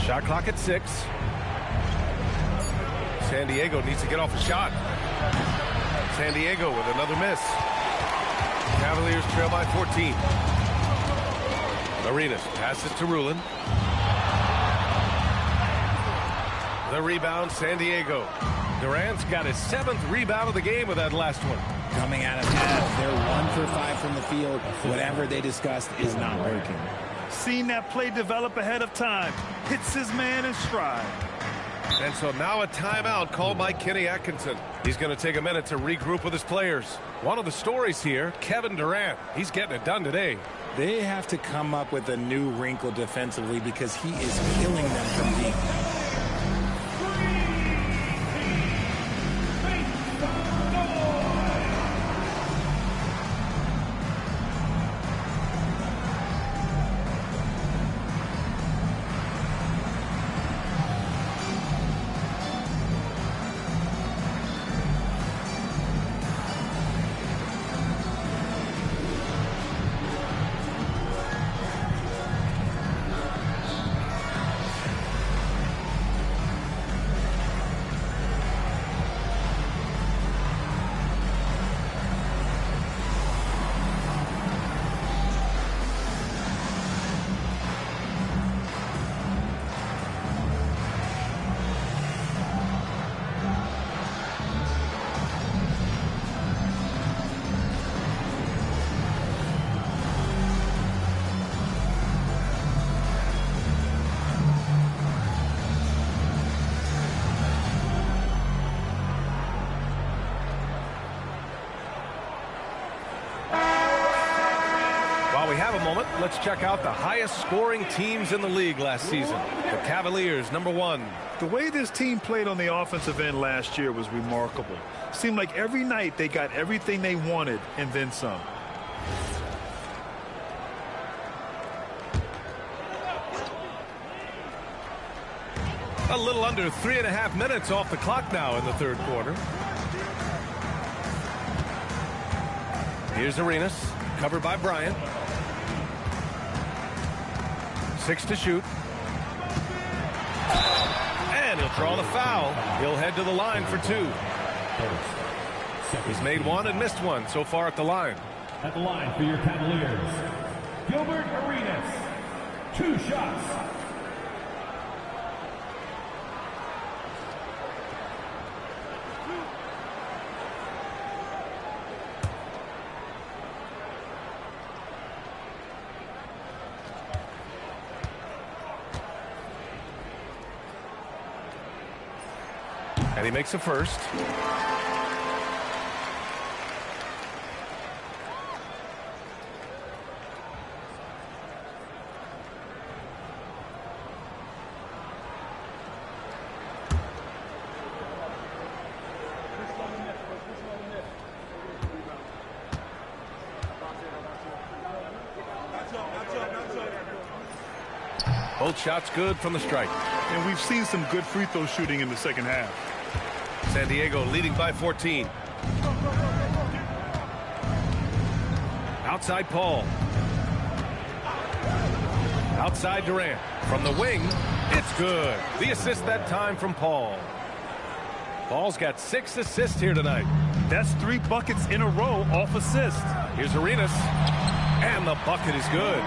Shot clock at 6. San Diego needs to get off a shot. San Diego with another miss. Cavaliers trail by 14. Arenas passes to Rulin. The rebound, San Diego. Durant's got his 7th rebound of the game with that last one. Coming out of half, they're 1 for 5 from the field. Whatever they discussed is not working. Seen that play develop ahead of time. Hits his man in stride. And so now a timeout called by Kenny Atkinson. He's going to take a minute to regroup with his players. One of the stories here, Kevin Durant. He's getting it done today. They have to come up with a new wrinkle defensively because he is killing them from deep. Let's check out the highest scoring teams in the league last season. The Cavaliers, #1. The way this team played on the offensive end last year was remarkable. Seemed like every night they got everything they wanted and then some. A little under 3.5 minutes off the clock now in the third quarter. Here's Arenas, covered by Bryant. 6 to shoot. And he'll draw the foul. He'll head to the line for 2. He's made 1 and missed 1 so far at the line. At the line for your Cavaliers, Gilbert Arenas. 2 shots. And he makes a first. Both shots good from the stripe. And we've seen some good free throw shooting in the second half. San Diego leading by 14. Outside Paul. Outside Durant. From the wing, it's good. The assist that time from Paul. Paul's got 6 assists here tonight. That's 3 buckets in a row off assist. Here's Arenas. And the bucket is good.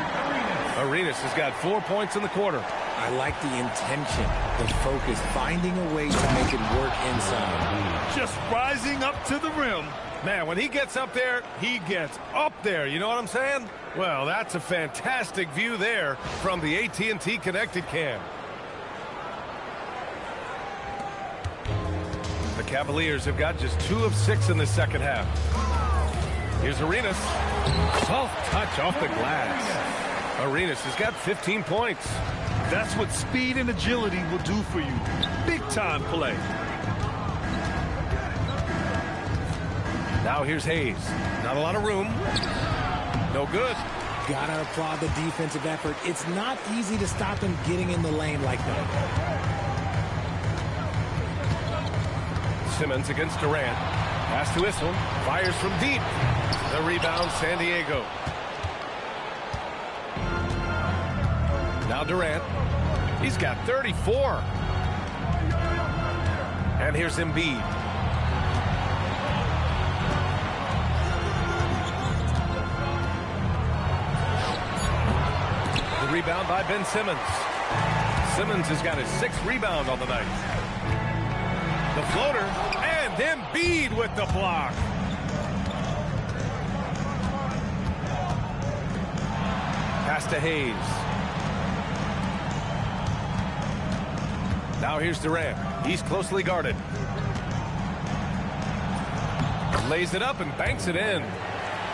Arenas has got 4 points in the quarter. I like the intention, the focus, finding a way to make it work inside. Just rising up to the rim. Man, when he gets up there, he gets up there. You know what I'm saying? Well, that's a fantastic view there from the AT&T Connected Cam. The Cavaliers have got just 2 of 6 in the second half. Here's Arenas. Soft touch off the glass. Arenas has got 15 points. That's what speed and agility will do for you. Big-time play. Now here's Hayes. Not a lot of room. No good. Gotta applaud the defensive effort. It's not easy to stop them getting in the lane like that. Simmons against Durant. Pass to Issel. Fires from deep. The rebound, San Diego. Now Durant. He's got 34. And here's Embiid. The rebound by Ben Simmons. Simmons has got his 6th rebound on the night. The floater, and Embiid with the block. Pass to Hayes. Now here's Durant. He's closely guarded. Lays it up and banks it in.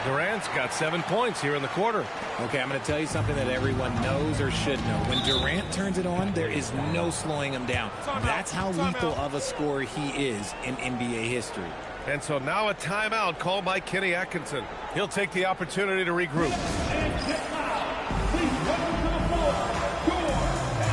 Durant's got 7 points here in the quarter. Okay, I'm going to tell you something that everyone knows or should know. When Durant turns it on, there is no slowing him down. That's how lethal of a scorer he is in NBA history. And so now a timeout called by Kenny Atkinson. He'll take the opportunity to regroup. Please welcome to the floor, your powerhouse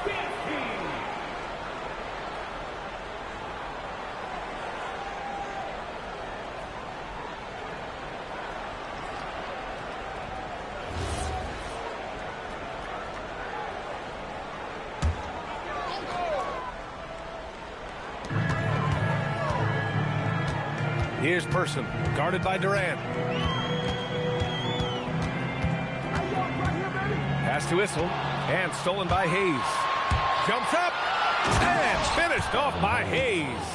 dance team. Here's Person, guarded by Durant. Pass to Issel, and stolen by Hayes. Jumps up, and finished off by Hayes.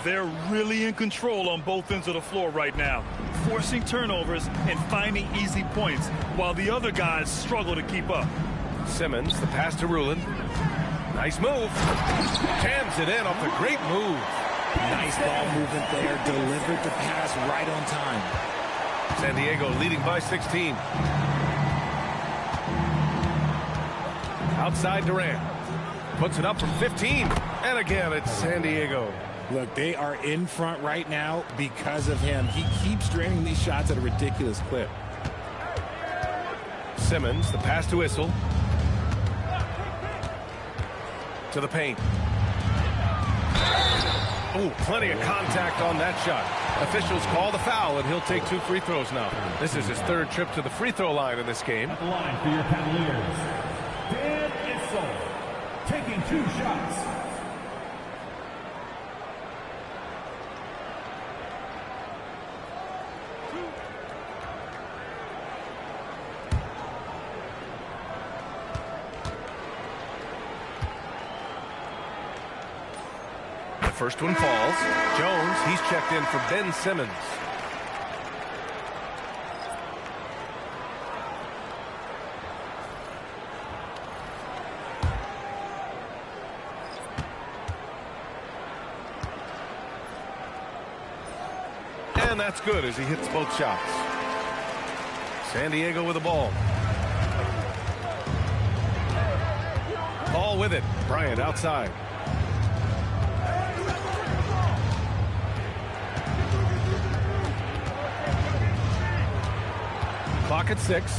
They're really in control on both ends of the floor right now, forcing turnovers and finding easy points, while the other guys struggle to keep up. Simmons, the pass to Rulin. Nice move. Jams it in off the great move. Nice ball movement there. Delivered the pass right on time. San Diego leading by 16. Outside Durant. Puts it up from 15. And again, it's San Diego. Look, they are in front right now because of him. He keeps draining these shots at a ridiculous clip. Simmons, the pass to Issel. To the paint. Oh, plenty of contact on that shot. Officials call the foul, and he'll take 2 free throws now. This is his 3rd trip to the free throw line in this game. At the line for your Cavaliers, Dan Issel, taking 2 shots. First one falls. Jones, he's checked in for Ben Simmons. And that's good as he hits both shots. San Diego with the ball. Ball with it. Bryant outside. Clock at 6.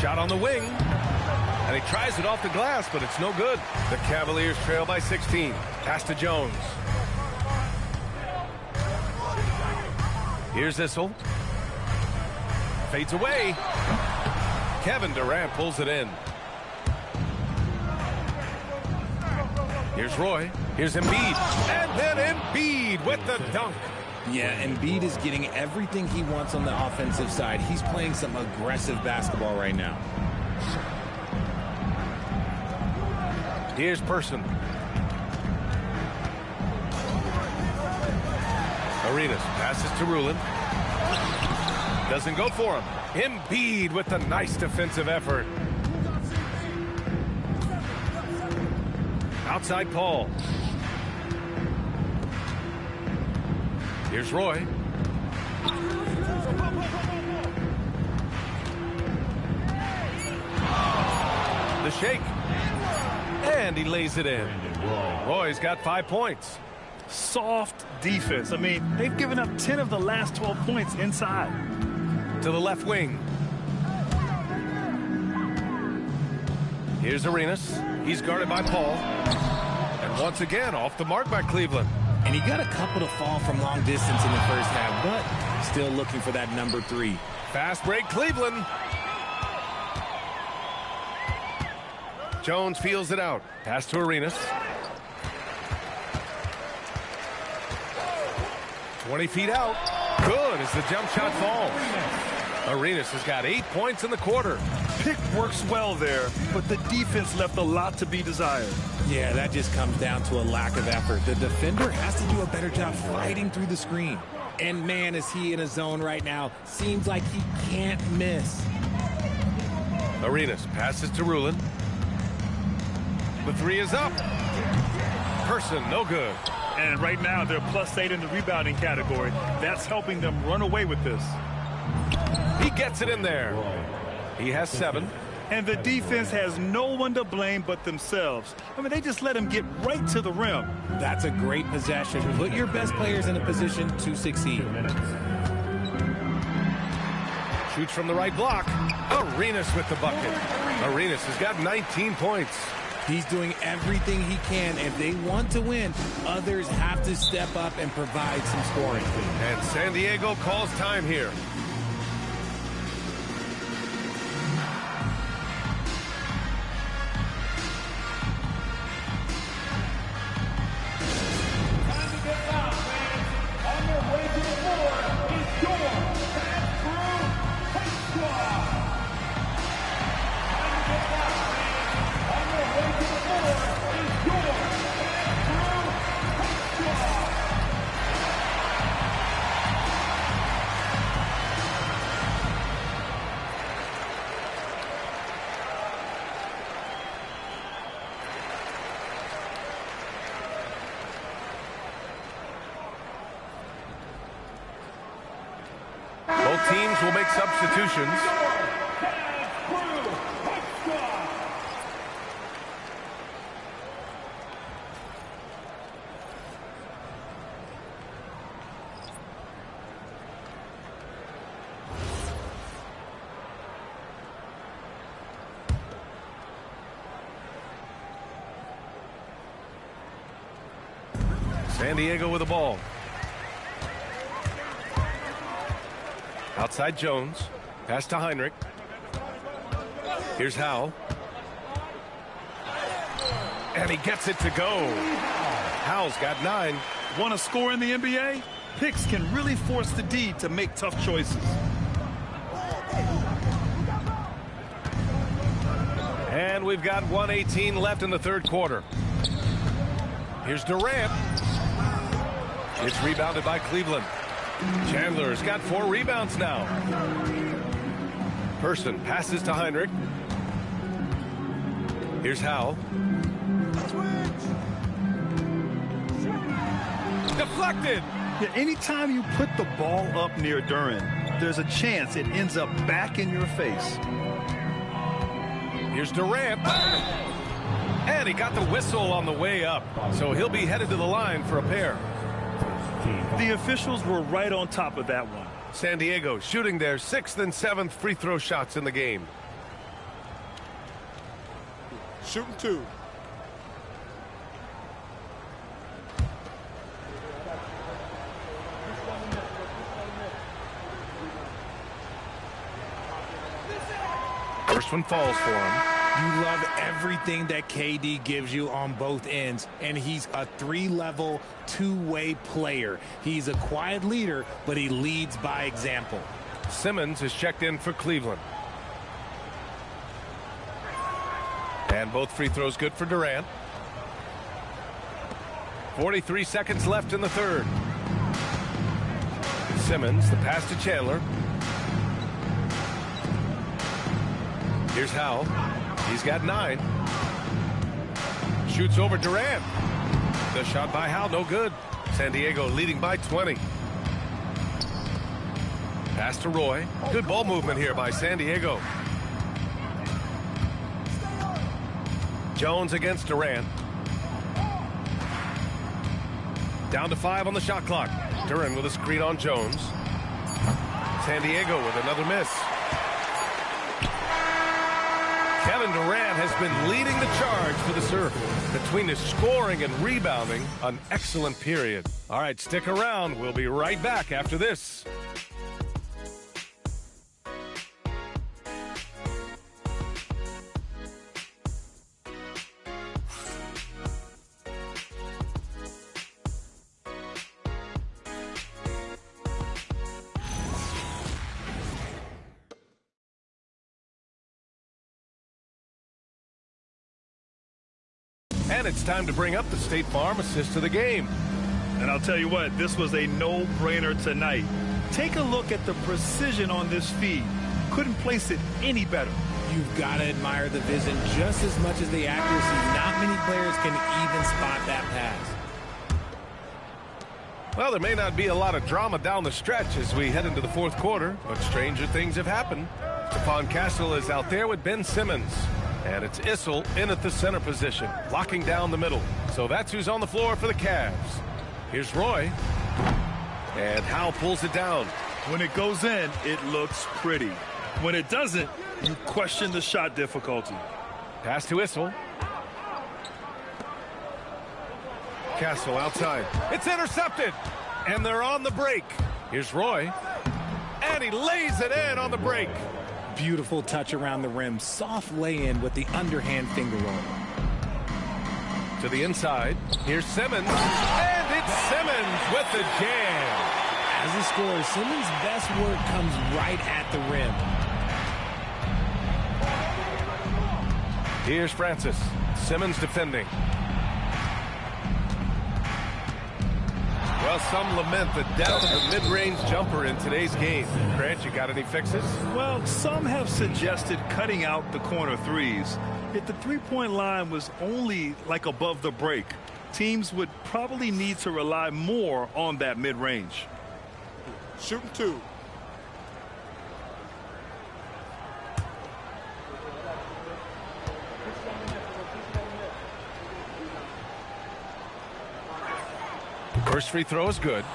Shot on the wing. And he tries it off the glass, but it's no good. The Cavaliers trail by 16. Pass to Jones. Here's Issel. Fades away. Kevin Durant pulls it in. Here's Roy. Here's Embiid. And then Embiid with the dunk. Yeah, Embiid is getting everything he wants on the offensive side. He's playing some aggressive basketball right now. Here's Person. Arenas passes to Rulin. Doesn't go for him. Embiid with the nice defensive effort. Outside Paul. Here's Roy. The shake. And he lays it in. Roy's got 5 points. Soft defense. I mean, they've given up 10 of the last 12 points inside. To the left wing. Here's Arenas. He's guarded by Paul. And once again, off the mark by Cleveland. And he got a couple to fall from long distance in the first half, but still looking for that number 3. Fast break, Cleveland. Jones feels it out. Pass to Arenas. 20 feet out. Good as the jump shot falls. Arenas has got 8 points in the quarter. Pick works well there, but the defense left a lot to be desired. Yeah, that just comes down to a lack of effort. The defender has to do a better job fighting through the screen. And man, is he in a zone right now. Seems like he can't miss. Arenas passes to Rulin. The 3 is up. Person, no good. And right now, they're +8 in the rebounding category. That's helping them run away with this. He gets it in there. He has 7. And the defense has no one to blame but themselves. I mean, they just let him get right to the rim. That's a great possession. Put your best players in a position to succeed. Shoots from the right block. Arenas with the bucket. Arenas has got 19 points. He's doing everything he can. If they want to win, others have to step up and provide some scoring. And San Diego calls time here. Both teams will make substitutions. San Diego with the ball. Outside Jones. Pass to Heinrich. Here's Howe. And he gets it to go. Howe's got 9. Want to score in the NBA? Picks can really force the D to make tough choices. And we've got 1:18 left in the third quarter. Here's Durant. It's rebounded by Cleveland. Chandler's got 4 rebounds now. Person passes to Heinrich. Here's Howe. Deflected. Yeah, anytime you put the ball up near Duran, there's a chance it ends up back in your face. Here's Durant. And he got the whistle on the way up. So he'll be headed to the line for a pair. The officials were right on top of that one. San Diego shooting their 6th and 7th free throw shots in the game. Shooting 2. First one falls for him. You love everything that KD gives you on both ends, and he's a three-level, two-way player. He's a quiet leader, but he leads by example. Simmons is checked in for Cleveland. And both free throws good for Durant. 43 seconds left in the third. Simmons, the pass to Chandler. Here's Howe. He's got 9. Shoots over Durant. The shot by Howe, no good. San Diego leading by 20. Pass to Roy. Good ball movement here by San Diego. Jones against Durant. Down to 5 on the shot clock. Duran with a screen on Jones. San Diego with another miss. Kevin Durant has been leading the charge for the Surf. Between his scoring and rebounding, an excellent period. All right, stick around. We'll be right back after this. And it's time to bring up the State Farm assist to the game. And I'll tell you what, this was a no-brainer tonight. Take a look at the precision on this feed. Couldn't place it any better. You've got to admire the vision just as much as the accuracy. Not many players can even spot that pass. Well, there may not be a lot of drama down the stretch as we head into the fourth quarter, but stranger things have happened. Stephon Castle is out there with Ben Simmons. And it's Issel in at the center position, locking down the middle. So that's who's on the floor for the Cavs. Here's Roy. And Howe pulls it down. When it goes in, it looks pretty. When it doesn't, you question the shot difficulty. Pass to Issel. Castle outside. It's intercepted. And they're on the break. Here's Roy. And he lays it in on the break. Beautiful touch around the rim. Soft lay-in with the underhand finger roll. To the inside. Here's Simmons. And it's Simmons with the jam. As a scorer, Simmons' best work comes right at the rim. Here's Francis. Simmons defending. Well, some lament the death of the mid-range jumper in today's game. Grant, you got any fixes? Well, some have suggested cutting out the corner threes. If the three-point line was only like above the break, teams would probably need to rely more on that mid-range. Shooting 2. First free throw is good.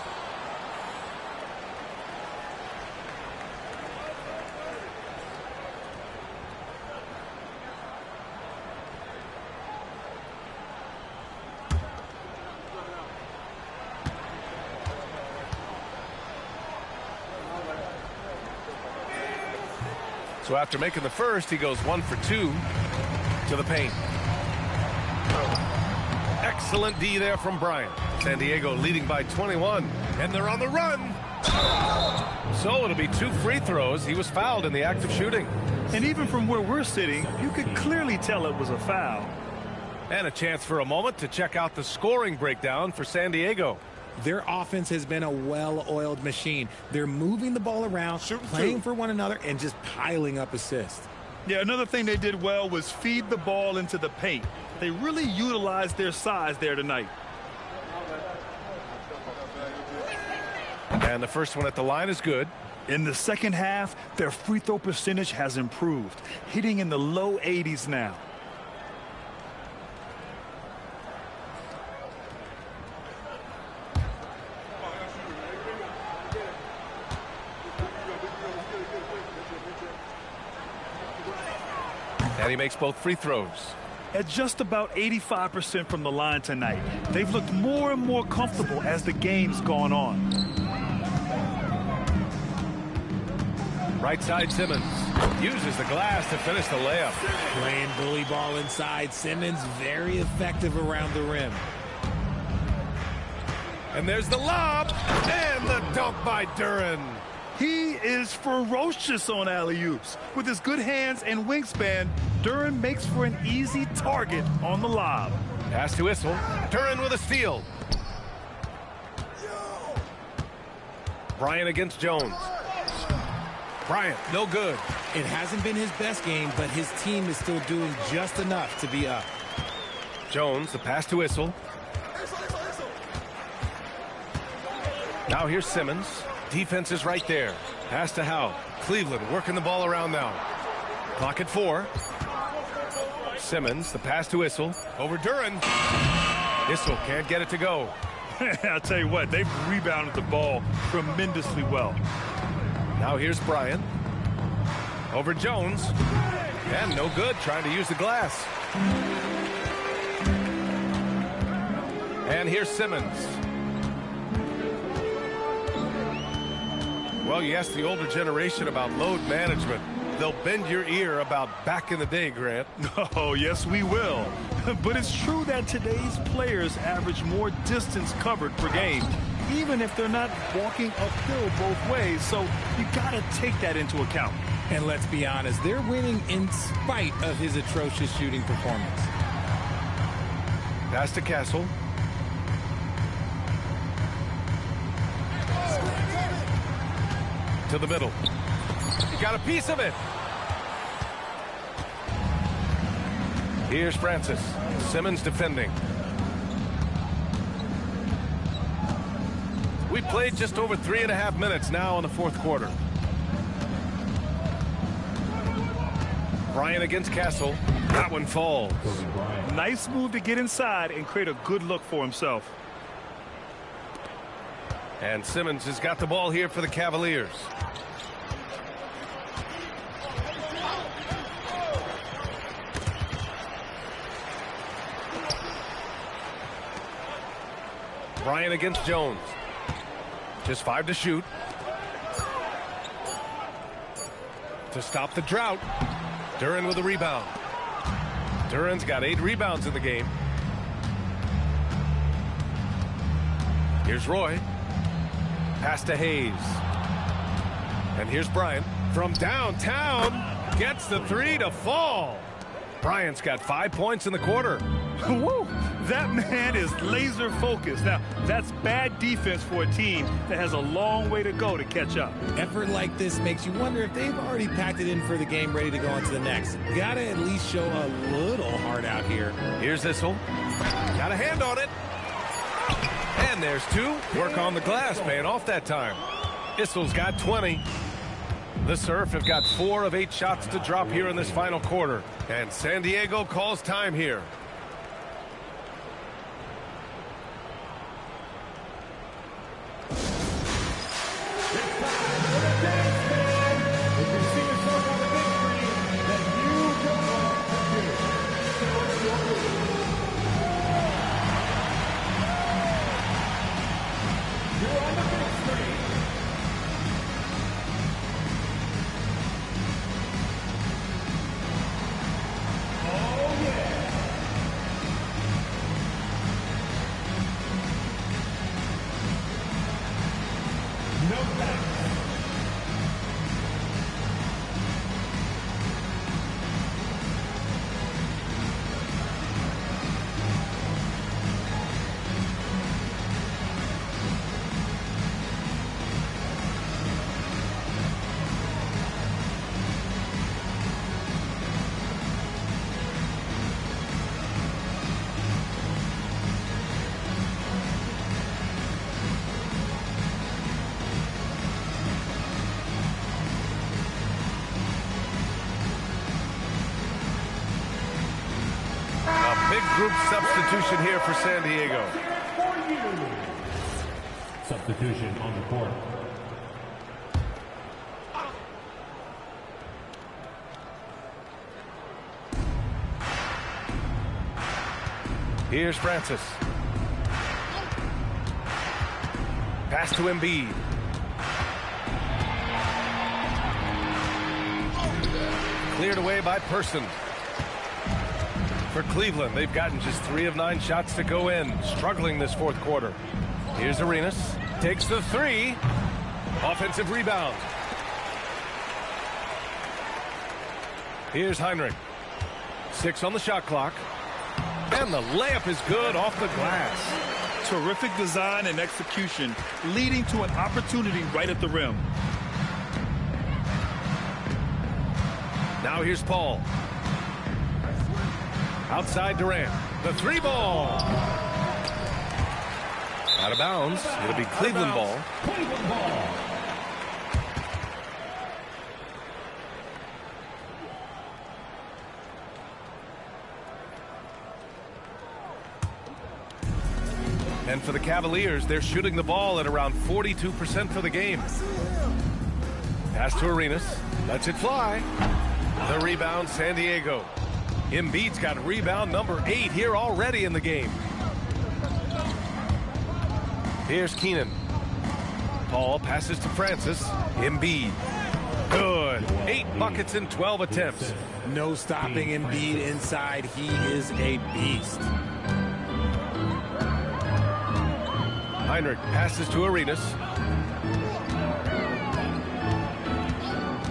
So after making the first, he goes 1 for 2 to the paint. Excellent D there from Bryant. San Diego leading by 21, and they're on the run. So it'll be 2 free throws. He was fouled in the act of shooting. And even from where we're sitting, you could clearly tell it was a foul. And a chance for a moment to check out the scoring breakdown for San Diego. Their offense has been a well-oiled machine. They're moving the ball around, playing for one another, and just piling up assists. Yeah, another thing they did well was feed the ball into the paint. They really utilized their size there tonight. And the first one at the line is good. In the second half, their free throw percentage has improved, hitting in the low 80s now. And he makes both free throws. At just about 85% from the line tonight, they've looked more and more comfortable as the game's gone on. Right side Simmons uses the glass to finish the layup. Playing bully ball inside. Simmons very effective around the rim. And there's the lob and the dunk by Duren. He is ferocious on alley-oops. With his good hands and wingspan, Duren makes for an easy target on the lob. Pass to Issel. Duren with a steal. Bryant against Jones. Bryant, no good. It hasn't been his best game, but his team is still doing just enough to be up. Jones, the pass to Issel. Now here's Simmons. Defense is right there. Pass to Howe. Cleveland working the ball around now. Clock at 4. Simmons, the pass to Issel. Over Duren. Issel can't get it to go. I'll tell you what, they've rebounded the ball tremendously well. Now here's Bryant. Over Jones. And no good, trying to use the glass. And here's Simmons. Well, you ask the older generation about load management. They'll bend your ear about back in the day, Grant. Oh, yes, we will. But it's true that today's players average more distance covered per game, even if they're not walking uphill both ways. So you got to take that into account. And let's be honest, they're winning in spite of his atrocious shooting performance. Pass to Castle. To the middle. He got a piece of it. Here's Francis. Simmons defending. We played just over 3.5 minutes now in the fourth quarter. Bryant against Castle. That one falls. Nice move to get inside and create a good look for himself. And Simmons has got the ball here for the Cavaliers. Bryant against Jones. Just 5 to shoot. To stop the drought. Duren with a rebound. Duren's got 8 rebounds in the game. Here's Roy. Pass to Hayes. And here's Bryant from downtown. Gets the 3 to fall. Bryant's got 5 points in the quarter. Woo! That man is laser focused. Now, that's bad defense for a team that has a long way to go to catch up. Effort like this makes you wonder if they've already packed it in for the game, ready to go on to the next. Gotta at least show a little heart out here. Here's Issel. Got a hand on it. And there's 2. Work on the glass, paying off that time. Issel's got 20. The Surf have got 4 of 8 shots to drop here in this final quarter. And San Diego calls time here. Big group substitution here for San Diego. Substitution on the court. Here's Francis. Pass to Embiid. Cleared away by Person. For Cleveland, they've gotten just 3 of 9 shots to go in, struggling this fourth quarter. Here's Arenas, takes the 3. Offensive rebound. Here's Heinrich. 6 on the shot clock. And the layup is good off the glass. Terrific design and execution, leading to an opportunity right at the rim. Now here's Paul. Outside Durant. The 3 ball. Out of bounds. It'll be Cleveland ball. And for the Cavaliers, they're shooting the ball at around 42% for the game. Pass to Arenas. Lets it fly. The rebound, San Diego. Embiid's got rebound number 8 here already in the game. Here's Keenan. Paul passes to Francis. Embiid. Good. 8 buckets in 12 attempts. No stopping Embiid inside. He is a beast. Heinrich passes to Arenas.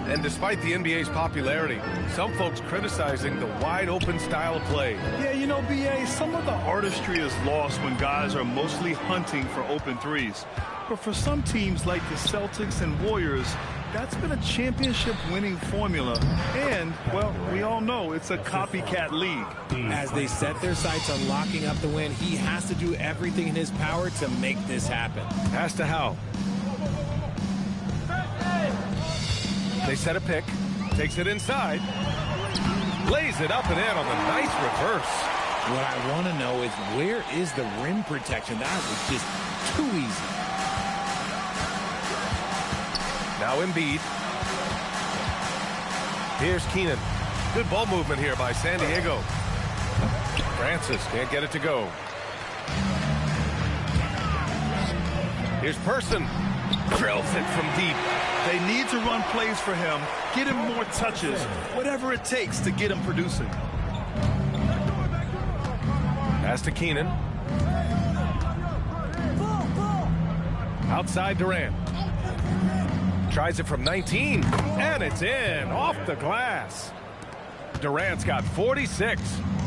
And despite the NBA's popularity, some folks criticizing the wide-open style of play. Yeah, you know, B.A., some of the artistry is lost when guys are mostly hunting for open threes. But for some teams like the Celtics and Warriors, that's been a championship-winning formula. And, well, we all know it's a copycat league. As they set their sights on locking up the win, he has to do everything in his power to make this happen. Pass to Howe. They set a pick. Takes it inside. Lays it up and in on the nice reverse. What I want to know is, where is the rim protection? That was just too easy. Now Embiid. Here's Keenan. Good ball movement here by San Diego. Francis can't get it to go. Here's Person. Drills it from deep. They need to run plays for him, get him more touches, whatever it takes to get him producing. Pass to Keenan. Outside Durant. Tries it from 19, and it's in, off the glass. Durant's got 46.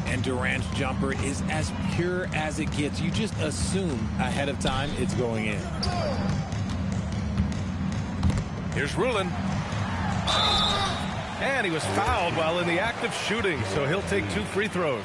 And Durant's jumper is as pure as it gets. You just assume ahead of time it's going in. Here's Rulin. And he was fouled while in the act of shooting, so he'll take 2 free throws.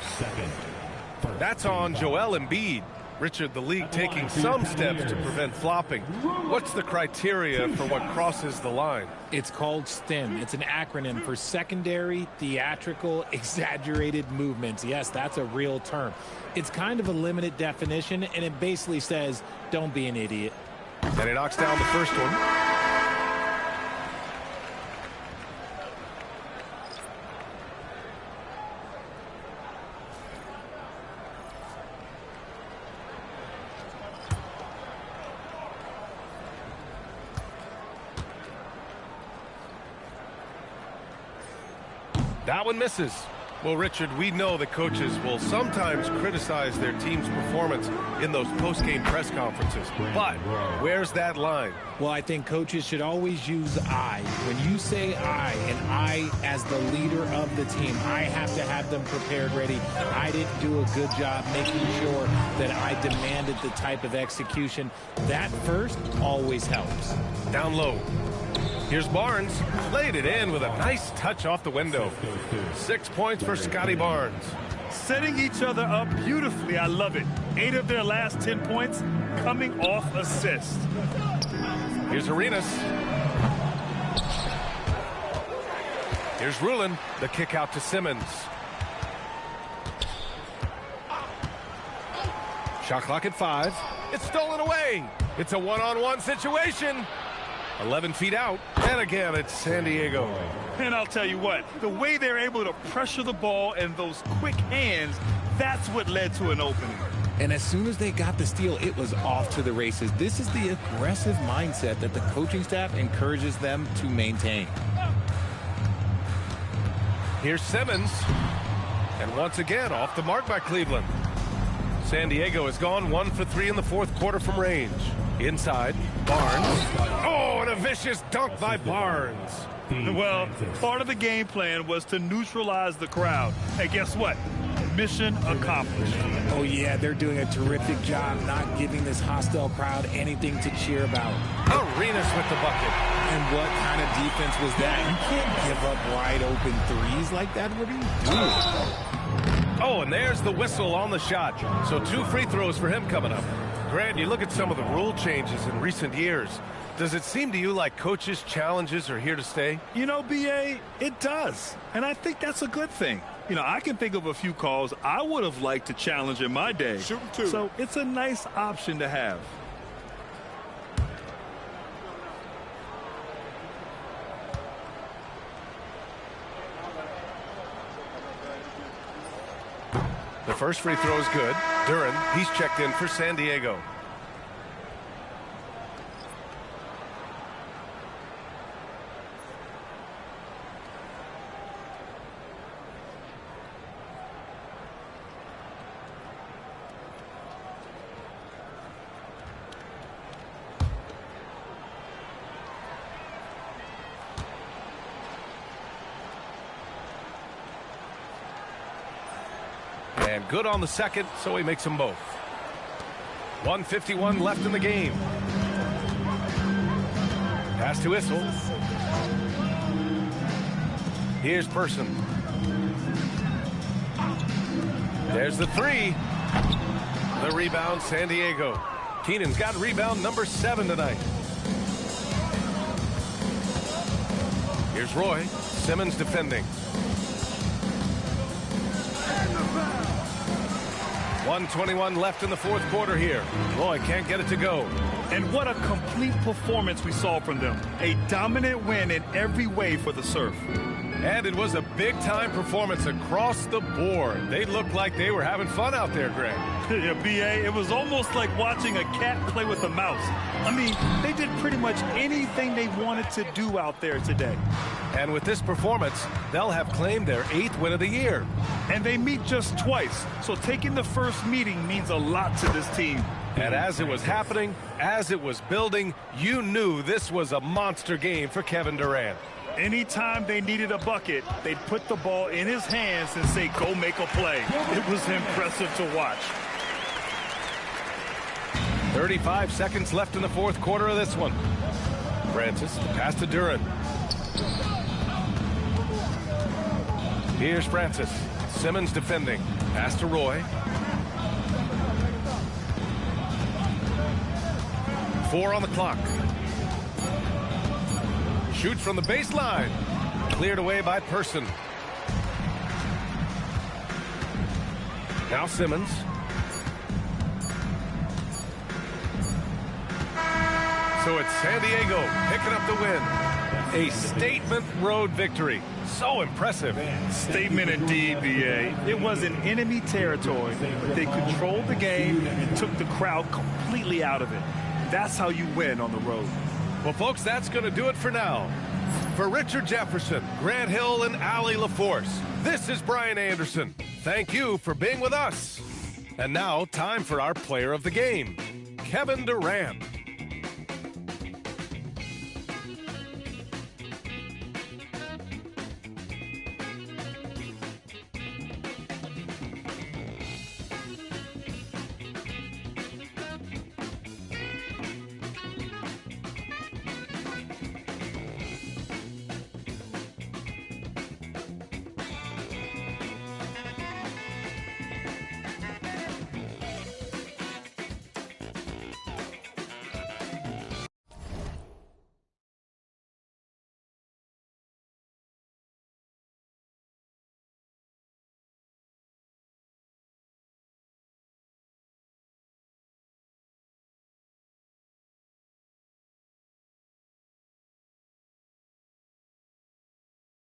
That's on Joel Embiid. Richard, the league taking some steps to prevent flopping. What's the criteria for what crosses the line? It's called STEM. It's an acronym for secondary, theatrical, exaggerated movements. Yes, that's a real term. It's kind of a limited definition, and it basically says, don't be an idiot. And he knocks down the first one. That one misses. Well, Richard, we know that coaches will sometimes criticize their team's performance in those post-game press conferences. But where's that line? Well, I think coaches should always use I. When you say I, and I as the leader of the team, I have to have them prepared ready. I didn't do a good job making sure that I demanded the type of execution. That first always helps. Down low. Here's Barnes. Laid it in with a nice touch off the window. 6 points for Scotty Barnes. Setting each other up beautifully. I love it. 8 of their last 10 points coming off assist. Here's Arenas. Here's Rulin. The kick out to Simmons. Shot clock at 5. It's stolen away. It's a one-on-one situation. 11 feet out, and again, it's San Diego. And I'll tell you what, the way they're able to pressure the ball and those quick hands, that's what led to an opening. And as soon as they got the steal, it was off to the races. This is the aggressive mindset that the coaching staff encourages them to maintain. Here's Simmons. And once again, off the mark by Cleveland. San Diego has gone 1 for 3 in the fourth quarter from range. Inside, Barnes. Oh, and a vicious dunk by Barnes. Well, part of the game plan was to neutralize the crowd. Hey, guess what? Mission accomplished. Oh, yeah, they're doing a terrific job not giving this hostile crowd anything to cheer about. Arenas with the bucket. And what kind of defense was that? You can't give up wide open threes like that. What are you doing? Oh, and there's the whistle on the shot. So 2 free throws for him coming up. Grant, you look at some of the rule changes in recent years. Does it seem to you like coaches' challenges are here to stay? You know, B.A., it does. And I think that's a good thing. You know, I can think of a few calls I would have liked to challenge in my day. Shooting 2. So it's a nice option to have. The first free throw is good. Duren, he's checked in for San Diego. And good on the second, so he makes them both. 1:51 left in the game. Pass to Issel. Here's Person. There's the 3. The rebound, San Diego. Keenan's got rebound number 7 tonight. Here's Roy. Simmons defending. 1:21 left in the fourth quarter here. Roy can't get it to go. And what a complete performance we saw from them. A dominant win in every way for the Surf. And it was a big-time performance across the board. They looked like they were having fun out there, Greg. Yeah, B.A., it was almost like watching a cat play with a mouse. I mean, they did pretty much anything they wanted to do out there today. And with this performance, they'll have claimed their 8th win of the year. And they meet just twice, so taking the first meeting means a lot to this team. And as it was happening, as it was building, you knew this was a monster game for Kevin Durant. Anytime they needed a bucket, they'd put the ball in his hands and say, go make a play. It was impressive to watch. 35 seconds left in the fourth quarter of this one. Francis, pass to Duren. Here's Francis. Simmons defending. Pass to Roy. 4 on the clock. Shoots from the baseline. Cleared away by Person. Now Simmons. So it's San Diego picking up the win. A statement road victory. So impressive. Statement indeed, B.A. It was in enemy territory, but they controlled the game and took the crowd completely out of it. That's how you win on the road. Well, folks, that's going to do it for now. For Richard Jefferson, Grant Hill, and Allie LaForce, this is Brian Anderson. Thank you for being with us. And now, time for our player of the game, Kevin Durant.